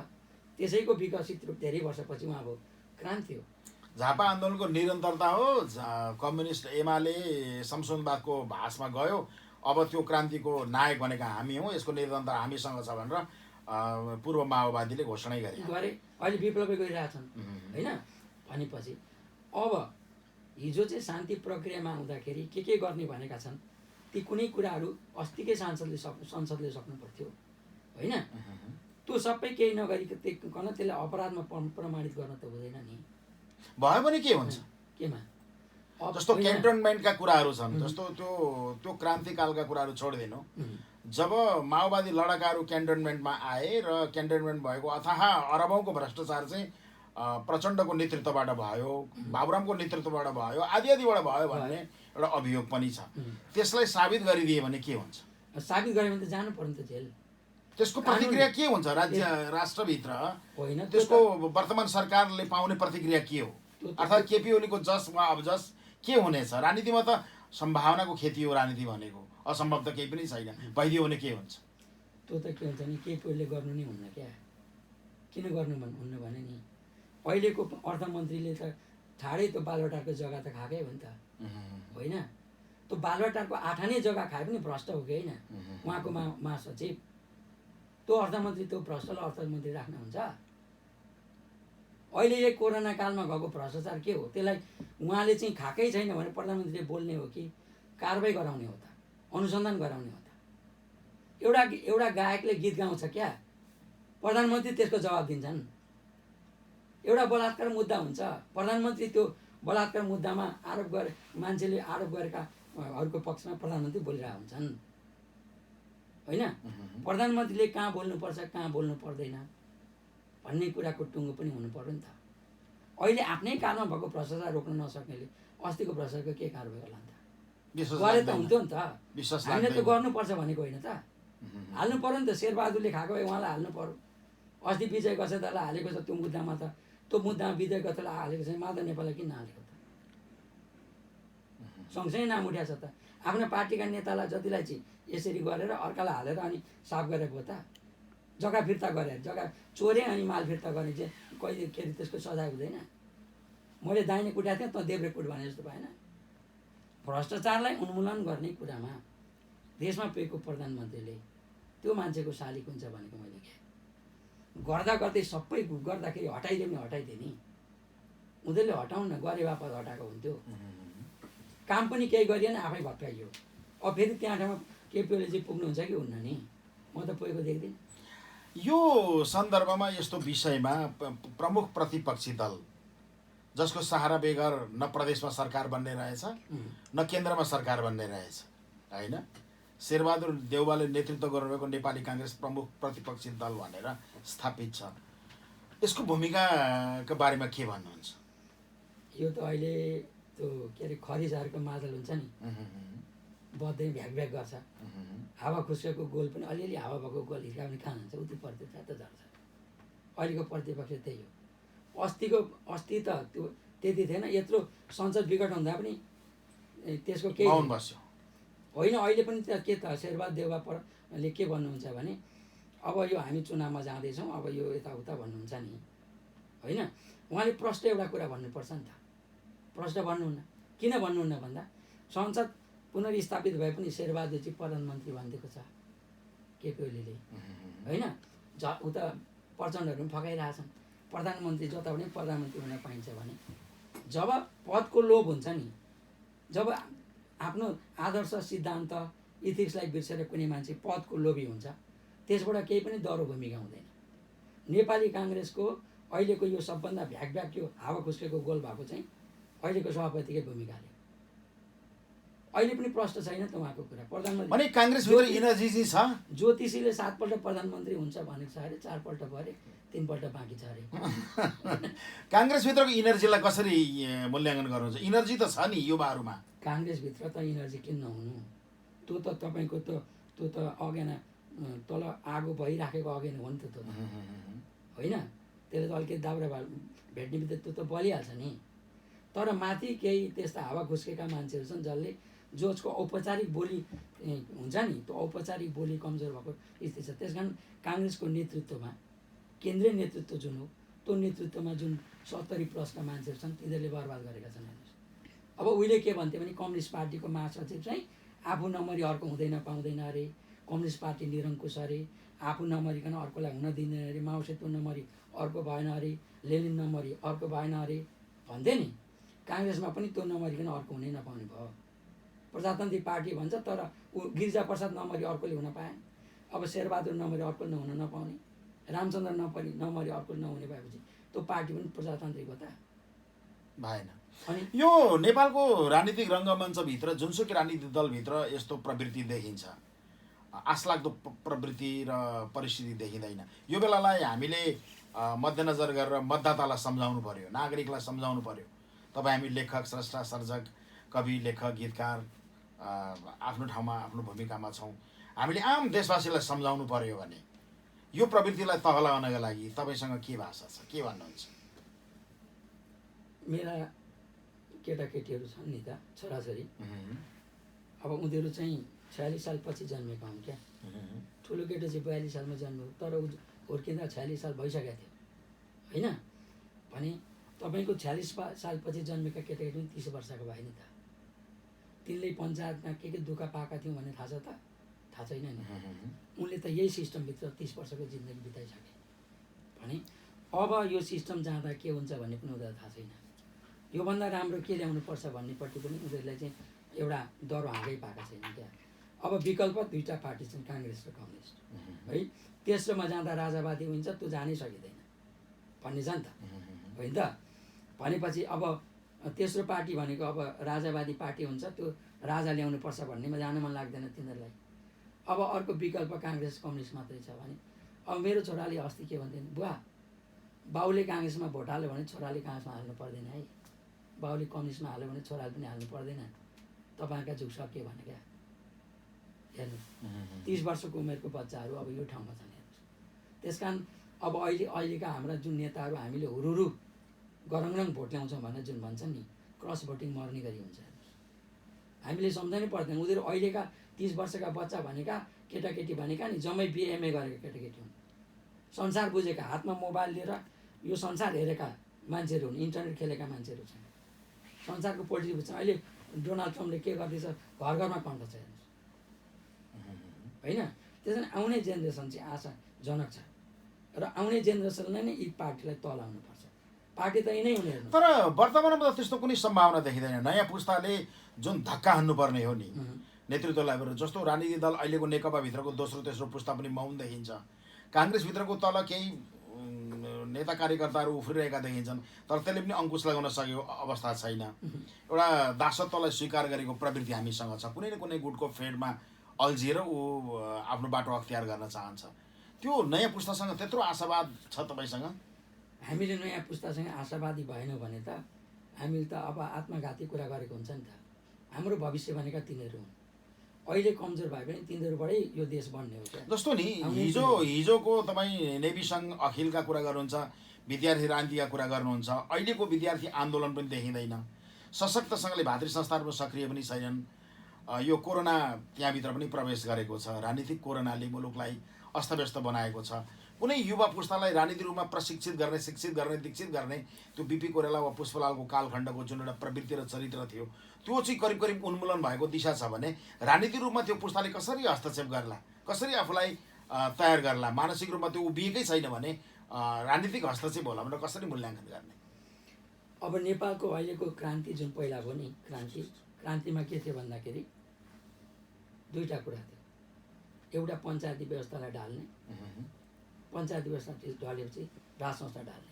त्यसैको विकसित रूप धेरै वर्षपछि उहाँको क्रान्ति हो। झापा आन्दोलनको निरन्तरता हो। कम्युनिस्ट एमाले संशोधनवादको भाषमा गयो, अब त्यो क्रान्तिको नायक भनेका हामी हौँ, यसको निरन्तरता हामीसँग छ भनेर पूर्व माओवादीले घोषणै गरे। अहिले विप्लवै गरिरहेछन्, होइन? भनेपछि अब हिजो चाहिँ शान्ति प्रक्रियामा आउँदाखेरि के गर्ने भनेका छन्, ती कुनै कुराहरू अस्तिकै संसदले सक्नु पर्थ्यो, होइन? त्यो सबै केही नगरिकन त्यसलाई अपराधमा प्रमाणित गर्न त हुँदैन नि। भयो भने के हुन्छ? केमा? जस्तो क्यान्टोनमेन्टका कुराहरू छन्, जस्तो त्यो क्रान्तिकालका कुराहरू छोडिदिनु। जब माओवादी लडाकाहरू क्यान्टोनमेन्टमा आए र क्यान्टोनमेन्ट भएको अथाह अरबौँको भ्रष्टाचार चाहिँ प्रचण्डको नेतृत्वबाट भयो, बाबुरामको नेतृत्वबाट भयो, आदिबाट भयो भन्ने एउटा अभियोग पनि छ। त्यसलाई साबित गरिदिए भने के हुन्छ? साबित गऱ्यो भने त जानु पर्यो नि त जेल। त्यसको प्रतिक्रिया के हुन्छ राष्ट्रभित्र? होइन, त्यसको वर्तमान सरकारले पाउने प्रतिक्रिया के हो? अर्थात् केपी ओलीको जस वा अबजस के हुनेछ? राजनीतिमा त सम्भावनाको खेती हो राजनीति भनेको, असम्भव त केही पनि छैन। भइदियो भने के हुन्छ? त्यो त के हुन्छ नि, केपी ओलीले गर्नु नै हुन्न क्या। किन गर्नु हुन्न भने नि अहिलेको अर्थमन्त्रीले त ठाडै त्यो बालुवाटारको जग्गा त खाएकै हो नि त, होइन? त्यो बालुवाटारको 8 आनै जग्गा खाए पनि भ्रष्ट हो कि होइन? उहाँको महासचिव त्यो अर्थमन्त्री, त्यो भ्रष्टलाई अर्थमन्त्री राख्न हुन्छ? अहिले यही कोरोना कालमा भएको भ्रष्टाचार के हो? त्यसलाई उहाँले चाहिँ खाएकै छैन भने प्रधानमन्त्रीले बोल्ने हो कि कारबाही गराउने हो त, अनुसन्धान गराउने हो त? एउटा गायकले गीत गाउँछ क्या, प्रधानमन्त्री त्यसको जवाब दिन्छन्। एउटा बलात्कार मुद्दा हुन्छ, प्रधानमन्त्री त्यो बलात्कार मुद्दामा मान्छेले आरोप गरेका अरूको पक्षमा प्रधानमन्त्री बोलिरहेका हुन्छन्, होइन? प्रधानमन्त्रीले कहाँ बोल्नुपर्छ कहाँ बोल्नु पर्दैन भन्ने कुराको टुङ्गो पनि हुनु पर्यो नि त। अहिले आफ्नै कालमा भएको भ्रष्टाचार रोक्न नसक्नेले अस्तिको भ्रष्टाचारको के कारबाही होला नि त? विश्वास गरे त लाग्दैन। हुन्थ्यो नि त। विश्वास हामीले त लाग्दैन। गर्नुपर्छ भनेको होइन त। हाल्नु पऱ्यो नि त, शेरबहादुरले खाएको भए उहाँलाई हाल्नु पऱ्यो। अस्ति विजय गसेतालाई हालेको छ त्यो मुद्दामा त, त्यो मुद्दामा विजय गसेतालाई हालेको छ, माधव नेपाललाई किन हालेको त? सँगसँगै नाम उठ्याएको छ त। आफ्नो पार्टीका नेतालाई जतिलाई चाहिँ यसरी गरेर अर्कालाई हालेर अनि साफ गरेर भयो त। जग्गा फिर्ता गरे, जग्गा चोरे अनि माल फिर्ता गर्ने चाहिँ कहिलेखेरि त्यसको सजाय हुँदैन। मैले दाहिने कुटाएको थिएँ, त देब्रे कुट भने जस्तो भएन। भ्रष्टाचारलाई उन्मूलन गर्ने कुरामा देशमा पुगेको प्रधानमन्त्रीले त्यो मान्छेको शालिक हुन्छ भनेको मैले के गर्दा गर्दै सबै गर्दाखेरि हटाइदियो नि हटाइदियो नि। उनीहरूले हटाउन गरे बापत हटाएको हुन्थ्यो। काम पनि केही गरिएन, आफै भत्काइयो। अब फेरि त्यहाँ ठाउँमा केपी ओली चाहिँ पुग्नुहुन्छ कि हुन्न नि, म त पुगेको देख्दिनँ। यो सन्दर्भमा यस्तो विषयमा प्रमुख प्रतिपक्षी दल जसको सहारा बेगर न प्रदेशमा सरकार बन्ने रहेछ न केन्द्रमा सरकार बन्ने रहेछ होइन, शेरबहादुर देउवाले नेतृत्व गर्नुभएको नेपाली काङ्ग्रेस प्रमुख प्रतिपक्षी दल भनेर स्थापित छ। यसको भूमिकाको बारेमा के भन्नुहुन्छ? यो त अहिले त्यो के अरे खरिजहरूको मादल हुन्छ नि, बज्दै भ्याक भ्याक गर्छ। हावा खुस्केको गोल पनि अलिअलि हावा भएको गोल हिर्का पनि कहाँ हुन्छ, उति पर्दै त झर्छ। अहिलेको प्रतिपक्ष त्यही हो। अस्ति त त्यो त्यति थिएन, यत्रो संसद विकट हुँदा पनि त्यसको केही मौन बस्यो होइन। अहिले पनि त के त शेरबहादुर देउवाले के भन्नुहुन्छ भने अब यो हामी चुनावमा जाँदैछौँ, अब यो यताउता भन्नुहुन्छ नि होइन। उहाँले प्रश्न एउटा कुरा भन्नुपर्छ नि त, प्रश्न भन्नुहुन्न। किन भन्नुहुन्न भन्दा संसद पुनर्स्थापित भए पनि शेरबहादुर चाहिँ प्रधानमन्त्री भनिदिएको छ केपी ओलीले होइन। उता प्रचण्डहरू पनि फकाइरहेछन्, प्रधानमन्त्री जता पनि प्रधानमन्त्री हुन पाइन्छ भने। जब पदको लोभ हुन्छ नि, जब आफ्नो आदर्श सिद्धान्त इथिक्सलाई बिर्सेर कुनै मान्छे पदको लोभी हुन्छ, त्यसबाट केही पनि दह्रो भूमिका हुँदैन। नेपाली काङ्ग्रेसको अहिलेको यो सबभन्दा भ्याक भ्याक यो हावा खुस्केको गोल भएको चाहिँ अहिलेको सभापतिकै भूमिकाले। अहिले पनि प्रश्न छैन त उहाँको कुरा। प्रधानमन्त्री भने काङ्ग्रेसभित्र इनर्जी चाहिँ छ। ज्योतिषीले 7 पल्ट प्रधानमन्त्री हुन्छ भनेको छ अरे, 4 पल्ट गरे, 3 पल्ट बाँकी छ अरे। काङ्ग्रेसभित्रको इनर्जीलाई कसरी मूल्याङ्कन गर्नुहुन्छ? इनर्जी त छ नि युवाहरूमा। काङ्ग्रेसभित्र त इनर्जी किन नहुनु? त्यो त तपाईँको त्यो त अगेना तल आगो भइराखेको अगेना हो नि त त्यो त होइन। त्यसले त अलिकति दाउरा भेट्ने बित्तिकै त्यो त बलिहाल्छ नि। तर माथि केही त्यस्ता हावा खुस्केका मान्छेहरू छन् जसले जसको औपचारिक बोली हुन्छ नि, त्यो औपचारिक बोली कमजोर भएको स्थिति छ। त्यस कारण काङ्ग्रेसको नेतृत्वमा केन्द्रीय नेतृत्व जुन हो, त्यो नेतृत्वमा जुन 70+ मान्छेहरू छन् तिनीहरूले बर्बाद गरेका छन्। अब उहिले के भन्थ्यो भने कम्युनिस्ट पार्टीको महासचिव चाहिँ आफू नमरी अर्को हुँदैन पाउँदैन अरे, कम्युनिस्ट पार्टी निरङ्कुश अरे, आफू नमरिकन अर्कोलाई हुन दिँदैन अरे, माओ सेतुङ नमरी अर्को भएन अरे, लेनिन नमरी अर्को भएन अरे भन्थे नि। काङ्ग्रेसमा पनि त्यो नमरिकन अर्को हुनै नपाउने भयो। प्रजातान्त्रिक पार्टी भन्छ तर ऊ गिरिजा प्रसाद नमरी अर्कोले हुन पाएन। अब शेरबहादुर नमरी अर्को हुन नपाउने, रामचन्द्र नमरी अर्को नहुने भएपछि त्यो पार्टी पनि प्रजातान्त्रिक हो त भएन। अनि यो नेपालको राजनीतिक रङ्गमञ्चभित्र जुनसुकै राजनीतिक दलभित्र यस्तो प्रवृत्ति देखिन्छ, आशलाग्दो प्रवृत्ति र परिस्थिति देखिँदैन। यो बेलालाई हामीले मध्यनजर गरेर मतदातालाई सम्झाउनु पर्यो, नागरिकलाई सम्झाउनु पर्यो। तपाईँ हामी लेखक, स्रष्टा, सर्जक, कवि, लेखक, गीतकार आफ्नो ठाउँमा आफ्नो भूमिकामा छौँ। हामीले आम देशवासीलाई सम्झाउनु पर्यो भने यो प्रवृत्तिलाई तह लगाउनका लागि तपाईँसँग के भाषा छ, के भन्नुहुन्छ? मेरा केटाकेटीहरू छन् नि त, छोराछोरी। अब उनीहरू चाहिँ 46 साल पछि जन्मेका हुन् क्या। ठुलो केटो चाहिँ 42 सालमा जन्म्यो, तर ऊ हुर्किँदा 46 साल भइसकेको थियो होइन। भने तपाईँको 46 सालपछि जन्मेका केटाकेटी पनि 30 वर्षको भयो नि त। तिनले पञ्चायतमा के दुःख पाएका थियौँ भन्ने थाहा छ त? थाहा छैन नि। उनले त यही सिस्टमभित्र 30 वर्षको जिन्दगी बिताइसके। भने अब यो सिस्टम जाँदा के हुन्छ भन्ने पनि उनीहरूलाई थाहा छैन। योभन्दा राम्रो के ल्याउनुपर्छ भन्नेपट्टि पनि उनीहरूलाई चाहिँ एउटा डर हाँगै पाएका छैन क्या। अब विकल्प 2टा पार्टी छन्, काङ्ग्रेस र कम्युनिस्ट है। तेस्रोमा जाँदा राजावादी हुन्छ, त्यो जानै सकिँदैन भन्ने छ नि त होइन त। भनेपछि अब तेस्रो पार्टी भनेको अब राजावादी पार्टी हुन्छ, त्यो राजा ल्याउनुपर्छ भन्नेमा जान मन लाग्दैन तिनीहरूलाई। अब अर्को विकल्प काङ्ग्रेस कम्युनिस्ट मात्रै छ भने अब मेरो छोराले अस्ति के भन्दैन, बुवा बाउले काङ्ग्रेसमा भोट हाल्यो भने छोराले काङ्ग्रेसमा हाल्नु पर्दैन है, बाउले कम्युनिस्टमा हाल्यो भने छोराले पनि हाल्नु पर्दैन। तपाईँका जुग सक्यो भने क्या हेर्नुहोस् 30 वर्षको उमेरको बच्चाहरू अब यो ठाउँमा छन् हेर्नुहोस्। त्यस कारण अब अहिलेका हाम्रा जुन नेताहरू हामीले हुरुरु गरङरङ भोट ल्याउँछौँ भनेर जुन भन्छन् नि क्रस भोटिङ मर्ने गरी हुन्छ हेर्नुहोस्। हामीले सम्झनै पर्दैन उनीहरू अहिलेका 30 वर्षका बच्चा भनेका केटाकेटी भनेका नि जम्मै बिएमए गरेका केटाकेटी हुन्, संसार बुझेका, हातमा मोबाइल लिएर यो संसार हेरेका मान्छेहरू हुन्, इन्टरनेट खेलेका मान्छेहरू छन्, संसारको पोलिटिक्स बुझ्छन्। अहिले डोनाल्ड ट्रम्पले के गर्दैछ घर घरमा कन्ठ छ हेर्नुहोस् होइन। त्यसैले आउने जेनेरेसन चाहिँ आशाजनक छ र आउने जेनेरेसनलाई नै यी पार्टीलाई तलाउनुपर्छ। पार्टी त यिनै हुने हेर्नु। तर वर्तमानमा त त्यस्तो कुनै सम्भावना देखिँदैन। नयाँ पुस्ताले जुन धक्का हान्नुपर्ने हो नि नेतृत्वलाई, जस्तो राजनीतिक दल अहिलेको नेकपाभित्रको दोस्रो तेस्रो पुस्ता पनि मौन देखिन्छ। काङ्ग्रेसभित्रको तल केही नेता कार्यकर्ताहरू उफ्रिरहेका देखिन्छन्, तर त्यसले पनि अङ्कुश लगाउन सकेको अवस्था छैन। एउटा दासत्वलाई स्वीकार गरेको प्रवृत्ति हामीसँग छ। कुनै न कुनै गुटको फेडमा अल्झिएर ऊ आफ्नो बाटो अख्तियार गर्न चाहन्छ। त्यो नयाँ पुस्तासँग त्यत्रो आशावाद छ तपाईँसँग? हामीले नयाँ पुस्तासँग आशावादी भएनौँ भने त हामीले त अब आत्मघाती कुरा गरेको हुन्छ नि त। हाम्रो भविष्य भनेका तिनीहरू हुन्। अहिले कमजोर भए पनि तिनीहरूबाटै यो देश बन्ने हो क्या। जस्तो नि हिजोको तपाईँ नेभी सङ्घ अखिलका कुरा गर्नुहुन्छ, विद्यार्थी राजनीतिका कुरा गर्नुहुन्छ। अहिलेको विद्यार्थी आन्दोलन पनि देखिँदैन। सशक्तसँगले भातृ संस्थाहरू सक्रिय पनि छैनन्। यो कोरोना त्यहाँभित्र पनि प्रवेश गरेको छ। राजनीतिक कोरोनाले मुलुकलाई अस्तव्यस्त बनाएको छ। कुनै युवा पुस्तालाई राजनीतिक रूपमा प्रशिक्षित गर्ने, शिक्षित गर्ने, दीक्षित गर्ने त्यो बिपी कोइराला वा पुष्पलालको कालखण्डको जुन एउटा प्रवृत्ति र चरित्र थियो त्यो चाहिँ करिब करिब उन्मूलन भएको दिशा छ भने राजनीतिक रूपमा त्यो पुस्ताले कसरी हस्तक्षेप गर्ला, कसरी आफूलाई तयार गर्ला? मानसिक रूपमा त्यो उभिएकै छैन भने राजनीतिक हस्तक्षेप होला भनेर कसरी मूल्याङ्कन गर्ने? अब नेपालको अहिलेको क्रान्ति जुन पहिला भयो नि, क्रान्तिमा के थियो भन्दाखेरि दुईवटा कुरा थियो। एउटा पञ्चायती व्यवस्थालाई ढाल्ने, पञ्चायती व्यवस्था ढलेपछि राज संस्था ढाल्ने,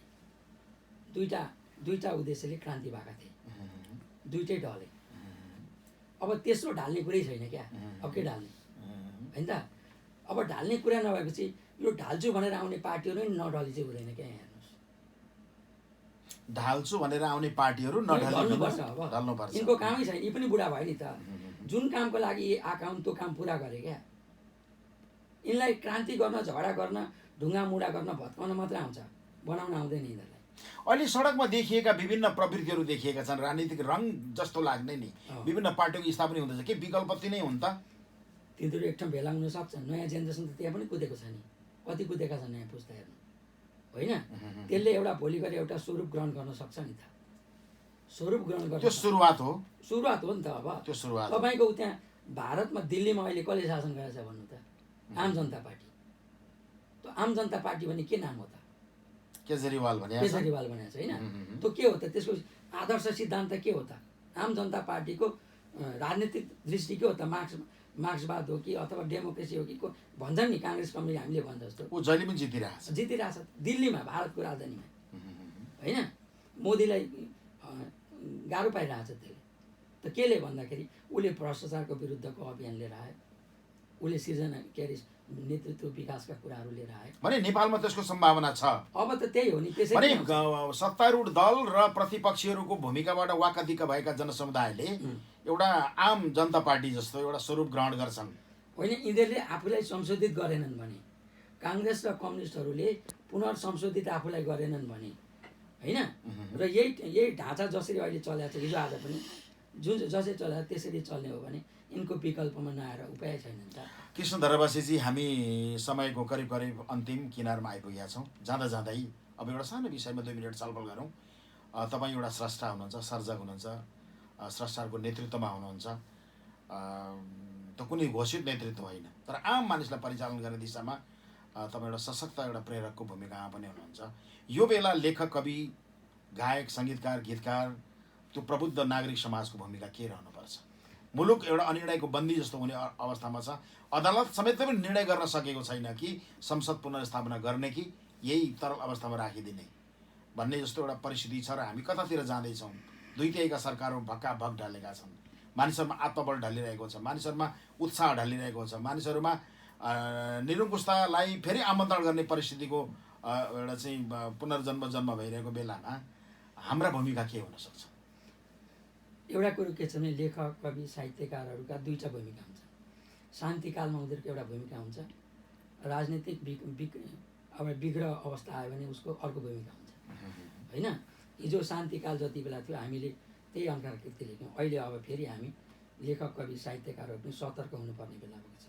दुईटा उद्देश्यले क्रान्ति भएका थिए। दुईटै ढले। अब तेस्रो ढाल्ने कुरै छैन क्या। अब के ढाल्ने होइन त? अब ढाल्ने कुरा नभएपछि यो ढाल्छु भनेर आउने पार्टीहरू नै नढली चाहिँ हुँदैन क्या। हेर्नुहोस्, ढाल्छु भनेर आउने पार्टीहरू ढल्नुपर्छ। अब यिनको कामै छैन, यी पनि बुढा भयो नि त। जुन कामको लागि आएका हुन् त्यो काम पुरा गरे क्या। यिनलाई क्रान्ति गर्न, झगडा गर्न, ढुङ्गा मुढा गर्न, भत्काउन मात्रै आउँछ, बनाउन आउँदैन यिनीहरूलाई। अहिले सडकमा देखिएका विभिन्न प्रवृत्तिहरू देखिएका छन्। राजनीतिक रङ जस्तो लाग्ने नि विभिन्न पार्टीको स्थापना हुँदैछ। के विकल्प तिनै हुन् त? तिनीहरू एक ठाउँ भेला हुन सक्छन्। नयाँ जेनेरेसन त त्यहाँ पनि कुदेको छ नि। कति कुदेका छन् नयाँ पुस्ता हेर्नु होइन। त्यसले एउटा भोलि गएर एउटा स्वरूप ग्रहण गर्न सक्छ नि त। स्वरूप ग्रहण गर्न त्यो सुरुवात हो नि त। अब त्यो सुरुवात तपाईँको त्यहाँ भारतमा दिल्लीमा अहिले कसले शासन गरेछ भन्नु त? आम जनता पार्टी। त्यो आम जनता पार्टी भने के नाम हो त? केजरीवाल भने भनेको छ होइन। त्यो के हो त? त्यसको आदर्श सिद्धान्त के हो त? आम जनता पार्टीको राजनीतिक दृष्टि के हो त? मार्क्सवाद हो कि अथवा डेमोक्रेसी हो कि भन्छन् नि काङ्ग्रेस कम्युनिस्ट हामीले भन्छ जस्तो। ऊ जहिले पनि जितिरहेछ दिल्लीमा, भारतको राजधानीमा होइन। मोदीलाई गाह्रो पाइरहेछ त्यसले त। केले भन्दाखेरि उसले भ्रष्टाचारको विरुद्धको अभियान लिएर आयो, उसले सिर्जना के अरे नेतृत्व विकासका कुराहरू लिएर आयो भने नेपालमा त्यसको सम्भावना छ। अब त त्यही हो नि। त्यसैले सत्तारूढ दल र प्रतिपक्षीहरूको भूमिकाबाट वाकादिक्क भएका जनसमुदायले एउटा आम जनता पार्टी जस्तो एउटा स्वरूप ग्रहण गर्छन् होइन। यिनीहरूले आफूलाई संशोधित गरेनन् भने, काङ्ग्रेस र कम्युनिस्टहरूले पुनर्संशोधित आफूलाई गरेनन् भने होइन। र यही ढाँचा जसरी अहिले चलेको छ, हिजो आज पनि जसरी चलाएको त्यसरी चल्ने हो भने यिनको विकल्पमा नआएर उपाय छैन नि त। कृष्ण धरवासीजी, हामी समयको करिब करिब अन्तिम किनारमा आइपुगेका छौँ। जाँदा जाँदै अब एउटा सानो विषयमा 2 मिनट छलफल गरौँ। तपाईँ एउटा स्रष्टा हुनुहुन्छ, सर्जक हुनुहुन्छ, स्रष्टाहरूको नेतृत्वमा हुनुहुन्छ। त कुनै घोषित नेतृत्व होइन, तर आम मानिसलाई परिचालन गर्ने दिशामा तपाईँ एउटा सशक्त एउटा प्रेरकको भूमिकामा पनि हुनुहुन्छ। यो बेला लेखक, कवि, गायक, सङ्गीतकार, गीतकार, त्यो प्रबुद्ध नागरिक समाजको भूमिका के रहनुपर्छ? मुलुक एउटा अनिर्णयको बन्दी जस्तो हुने अवस्थामा छ। अदालत समेतले पनि निर्णय गर्न सकेको छैन कि संसद पुनर्स्थापना गर्ने कि यही तरल अवस्थामा राखिदिने भन्ने जस्तो एउटा परिस्थिति छ। र हामी कतातिर जाँदैछौँ? दुई तिहाईका सरकारहरू भक्काभक ढलेका छन्। मानिसहरूमा आत्मबल ढलिरहेको छ, मानिसहरूमा उत्साह ढलिरहेको छ, मानिसहरूमा निरङ्कुशतालाई फेरि आमन्त्रण गर्ने परिस्थितिको एउटा चाहिँ पुनर्जन्म भइरहेको बेलामा हाम्रा भूमिका के हुन सक्छ? एउटा कुरो के छ भने लेखक कवि साहित्यकारहरूका दुईवटा भूमिका हुन्छ। शान्तिकालमा उनीहरूको एउटा भूमिका हुन्छ, राजनीतिक अब विग्रह अवस्था आयो भने उसको अर्को भूमिका हुन्छ होइन। हिजो शान्तिकाल जति बेला थियो हामीले त्यही अनुसार कृति लेख्यौँ। अहिले अब फेरि हामी लेखक कवि साहित्यकारहरू पनि सतर्क हुनुपर्ने बेला भएको छ।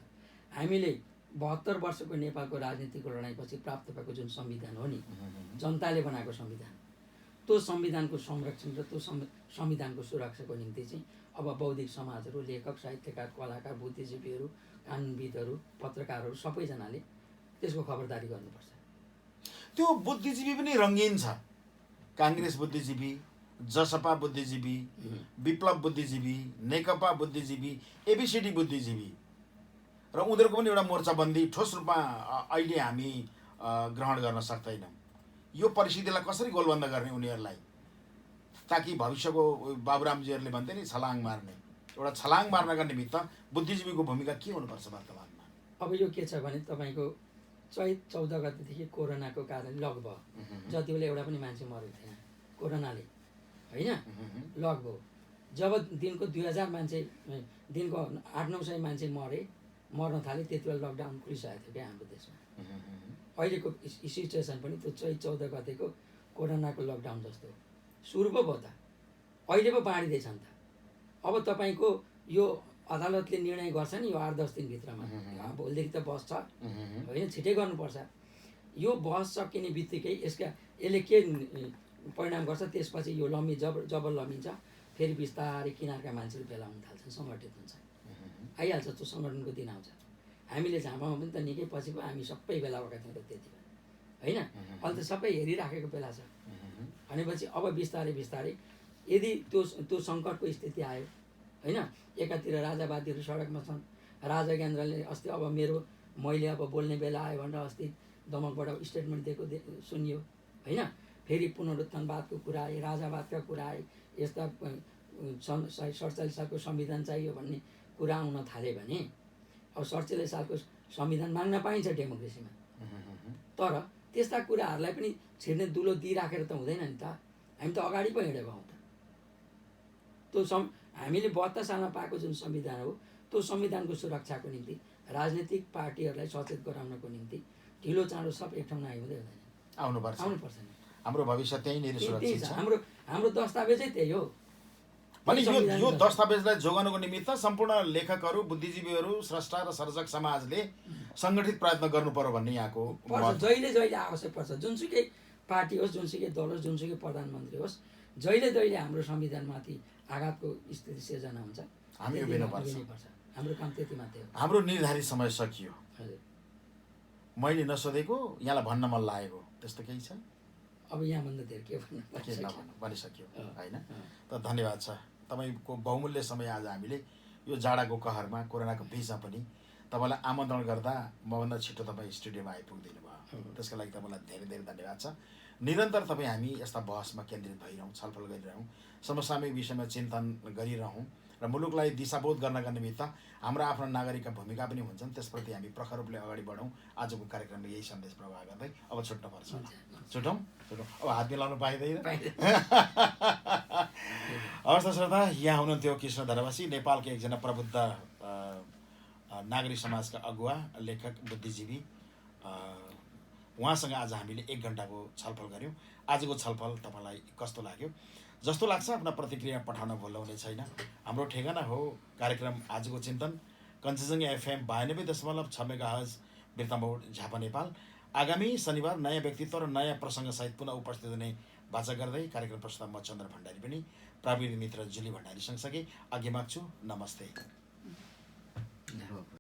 हामीले 72 वर्षको नेपालको राजनीतिको लडाइँपछि प्राप्त भएको जुन संविधान हो नि, जनताले बनाएको संविधान, त्यो संविधानको संरक्षण र त्यो संविधानको सुरक्षाको निम्ति चाहिँ अब बौद्धिक समाजहरू, लेखक साहित्यकार, कलाकार, बुद्धिजीवीहरू, कानुनविदहरू, पत्रकारहरू सबैजनाले त्यसको खबरदारी गर्नुपर्छ। त्यो बुद्धिजीवी पनि रङ्गीन छ। काङ्ग्रेस बुद्धिजीवी, जसपा बुद्धिजीवी, विप्लव बुद्धिजीवी, नेकपा बुद्धिजीवी, एबिसिडी बुद्धिजीवी र उनीहरूको पनि एउटा मोर्चाबन्दी ठोस रूपमा अहिले हामी ग्रहण गर्न सक्दैनौँ। यो परिस्थितिलाई कसरी गोलबन्द गर्ने उनीहरूलाई, ताकि भविष्यको बाबुरामजीहरूले भन्थे नि छलाङ मार्ने, एउटा छलाङ मार्नका निमित्त बुद्धिजीवीको भूमिका के हुनुपर्छ वर्तमानमा? अब यो के छ भने तपाईँको चैत 14 गतेदेखि कोरोनाको कारण लक भयो। जति बेला एउटा पनि मान्छे मरेको थिएन कोरोनाले होइन, लक भयो। जब दिनको 2000 मान्छे, दिनको 800-900 मान्छे मर्न थाले, त्यति बेला लकडाउन खुलिसकेको थियो क्या हाम्रो देशमा। अहिलेको सिचुएसन पनि त्यो चैत 14 गतेको कोरोनाको लकडाउन जस्तो सुरु पो भयो त, अहिले पो बाँडिँदैछ नि त। अब तपाईँको यो अदालतले निर्णय गर्छ नि यो 8-10 दिनभित्रमा, भोलिदेखि त बस छ होइन, छिटै गर्नुपर्छ। यो बस सकिने बित्तिकै यसले के परिणाम गर्छ, त्यसपछि यो जब लमिन्छ फेरि बिस्तारै किनारका मान्छेहरू भेला हुन थाल्छन्, सङ्गठित हुन्छ, आइहाल्छ त्यो सङ्गठनको दिन आउँछ। हामीले झापामा पनि त निकै पछि पो हामी सबै भेला भएका थियौँ त्यति बेला होइन। अहिले त सबै हेरिराखेको बेला छ भनेपछि अब बिस्तारै बिस्तारै यदि त्यो सङ्कटको स्थिति आयो होइन, एकातिर राजावादीहरू सडकमा छन्, राजा ज्ञानेन्द्रले अस्ति अब मैले अब बोल्ने बेला आयो भनेर अस्ति दमकबाट स्टेटमेन्ट दिएको सुनियो होइन। फेरि पुनरुत्थानवादको कुरा आए, राजावादका कुरा आए, यस्ता 47 सालको संविधान चाहियो भन्ने कुरा आउन थाल्यो भने अब 47 सालको संविधान माग्न पाइन्छ डेमोक्रेसीमा, तर त्यस्ता कुराहरूलाई पनि छिर्ने दुलो दिइराखेर त हुँदैन नि त। हामी त अगाडि पो हिँडेको हौँ त। त्यो हामीले 72 सालमा पाएको जुन संविधान हो, त्यो संविधानको सुरक्षाको निम्ति राजनीतिक पार्टीहरूलाई सचेत गराउनको निम्ति ढिलो चाँडो सब एक ठाउँमा आइहुँदै हुँदैन, आउनुपर्छ नि। हाम्रो भविष्य त्यहीँनिर सुरक्षित छ। हाम्रो दस्तावेजै त्यही हो। भने यो दस्तावेजलाई जोगाउनको निमित्त सम्पूर्ण लेखकहरू, बुद्धिजीवीहरू, स्रष्टा र सर्जक समाजले सङ्गठित प्रयत्न गर्नु पर्यो भन्ने यहाँको जहिले आवश्यक पर्छ। जुनसुकै पार्टी होस्, जुनसुकै दल होस्, जुनसुकै प्रधानमन्त्री होस्, जहिले हाम्रो संविधानमाथि आघातको स्थिति सिर्जना हुन्छ, हामी उभिनुपर्छ। हाम्रो काम त्यति मात्रै हो। हाम्रो निर्धारित समय सकियो। मैले नसोधेको यहाँलाई भन्न मन लागेको त्यस्तो केही छ? अब यहाँभन्दा धेरै के भनिसक्यो होइन। त धन्यवाद छ तपाईँको बहुमूल्य समय। आज हामीले यो जाडाको कहरमा, कोरोनाको बिचमा पनि तपाईँलाई आमन्त्रण गर्दा मभन्दा छिटो तपाईँ स्टुडियोमा आइपुगिदिनु भयो, त्यसको लागि तपाईँलाई धेरै धेरै धन्यवाद छ। निरन्तर तपाईँ हामी यस्ता बहसमा केन्द्रित भइरहौँ, छलफल गरिरहौँ, समसामयिक विषयमा चिन्तन गरिरहौँ र मुलुकलाई दिशाबोध गर्नका निमित्त हाम्रा आफ्ना नागरिकका भूमिका पनि हुन्छन्, त्यसप्रति हामी प्रखर रूपले अगाडि बढौँ। आजको कार्यक्रमले यही सन्देश प्रवाह गर्दै अब छुट्नुपर्छ। छुटौँ अब हात मिलाउनु पाइँदैन। हवस् त श्रोता, यहाँ हुनुहुन्थ्यो कृष्ण धनवासी, नेपालको एकजना प्रबुद्ध नागरिक समाजका अगुवा, लेखक, बुद्धिजीवी। उहाँसँग आज हामीले 1 घन्टाको छलफल गऱ्यौँ। आजको छलफल तपाईँलाई कस्तो लाग्यो? जस्तो लाग्छ आफ्ना प्रतिक्रिया पठाउन भुल्नुहुने छैन। हाम्रो ठेगाना हो कार्यक्रम आजको चिन्तन, कञ्चनजङ्घा FM 92.6 मेगाहर्ज, बिर्तामोड, झापा, नेपाल। आगामी शनिबार नयाँ व्यक्तित्व र नयाँ प्रसङ्गसहित पुनः उपस्थित हुने बाचा गर्दै कार्यक्रम प्रस्तुता म चन्द्र भण्डारी पनि प्राविधिक मित्र जुली भण्डारी सँगसँगै अघि माग्छु। नमस्ते।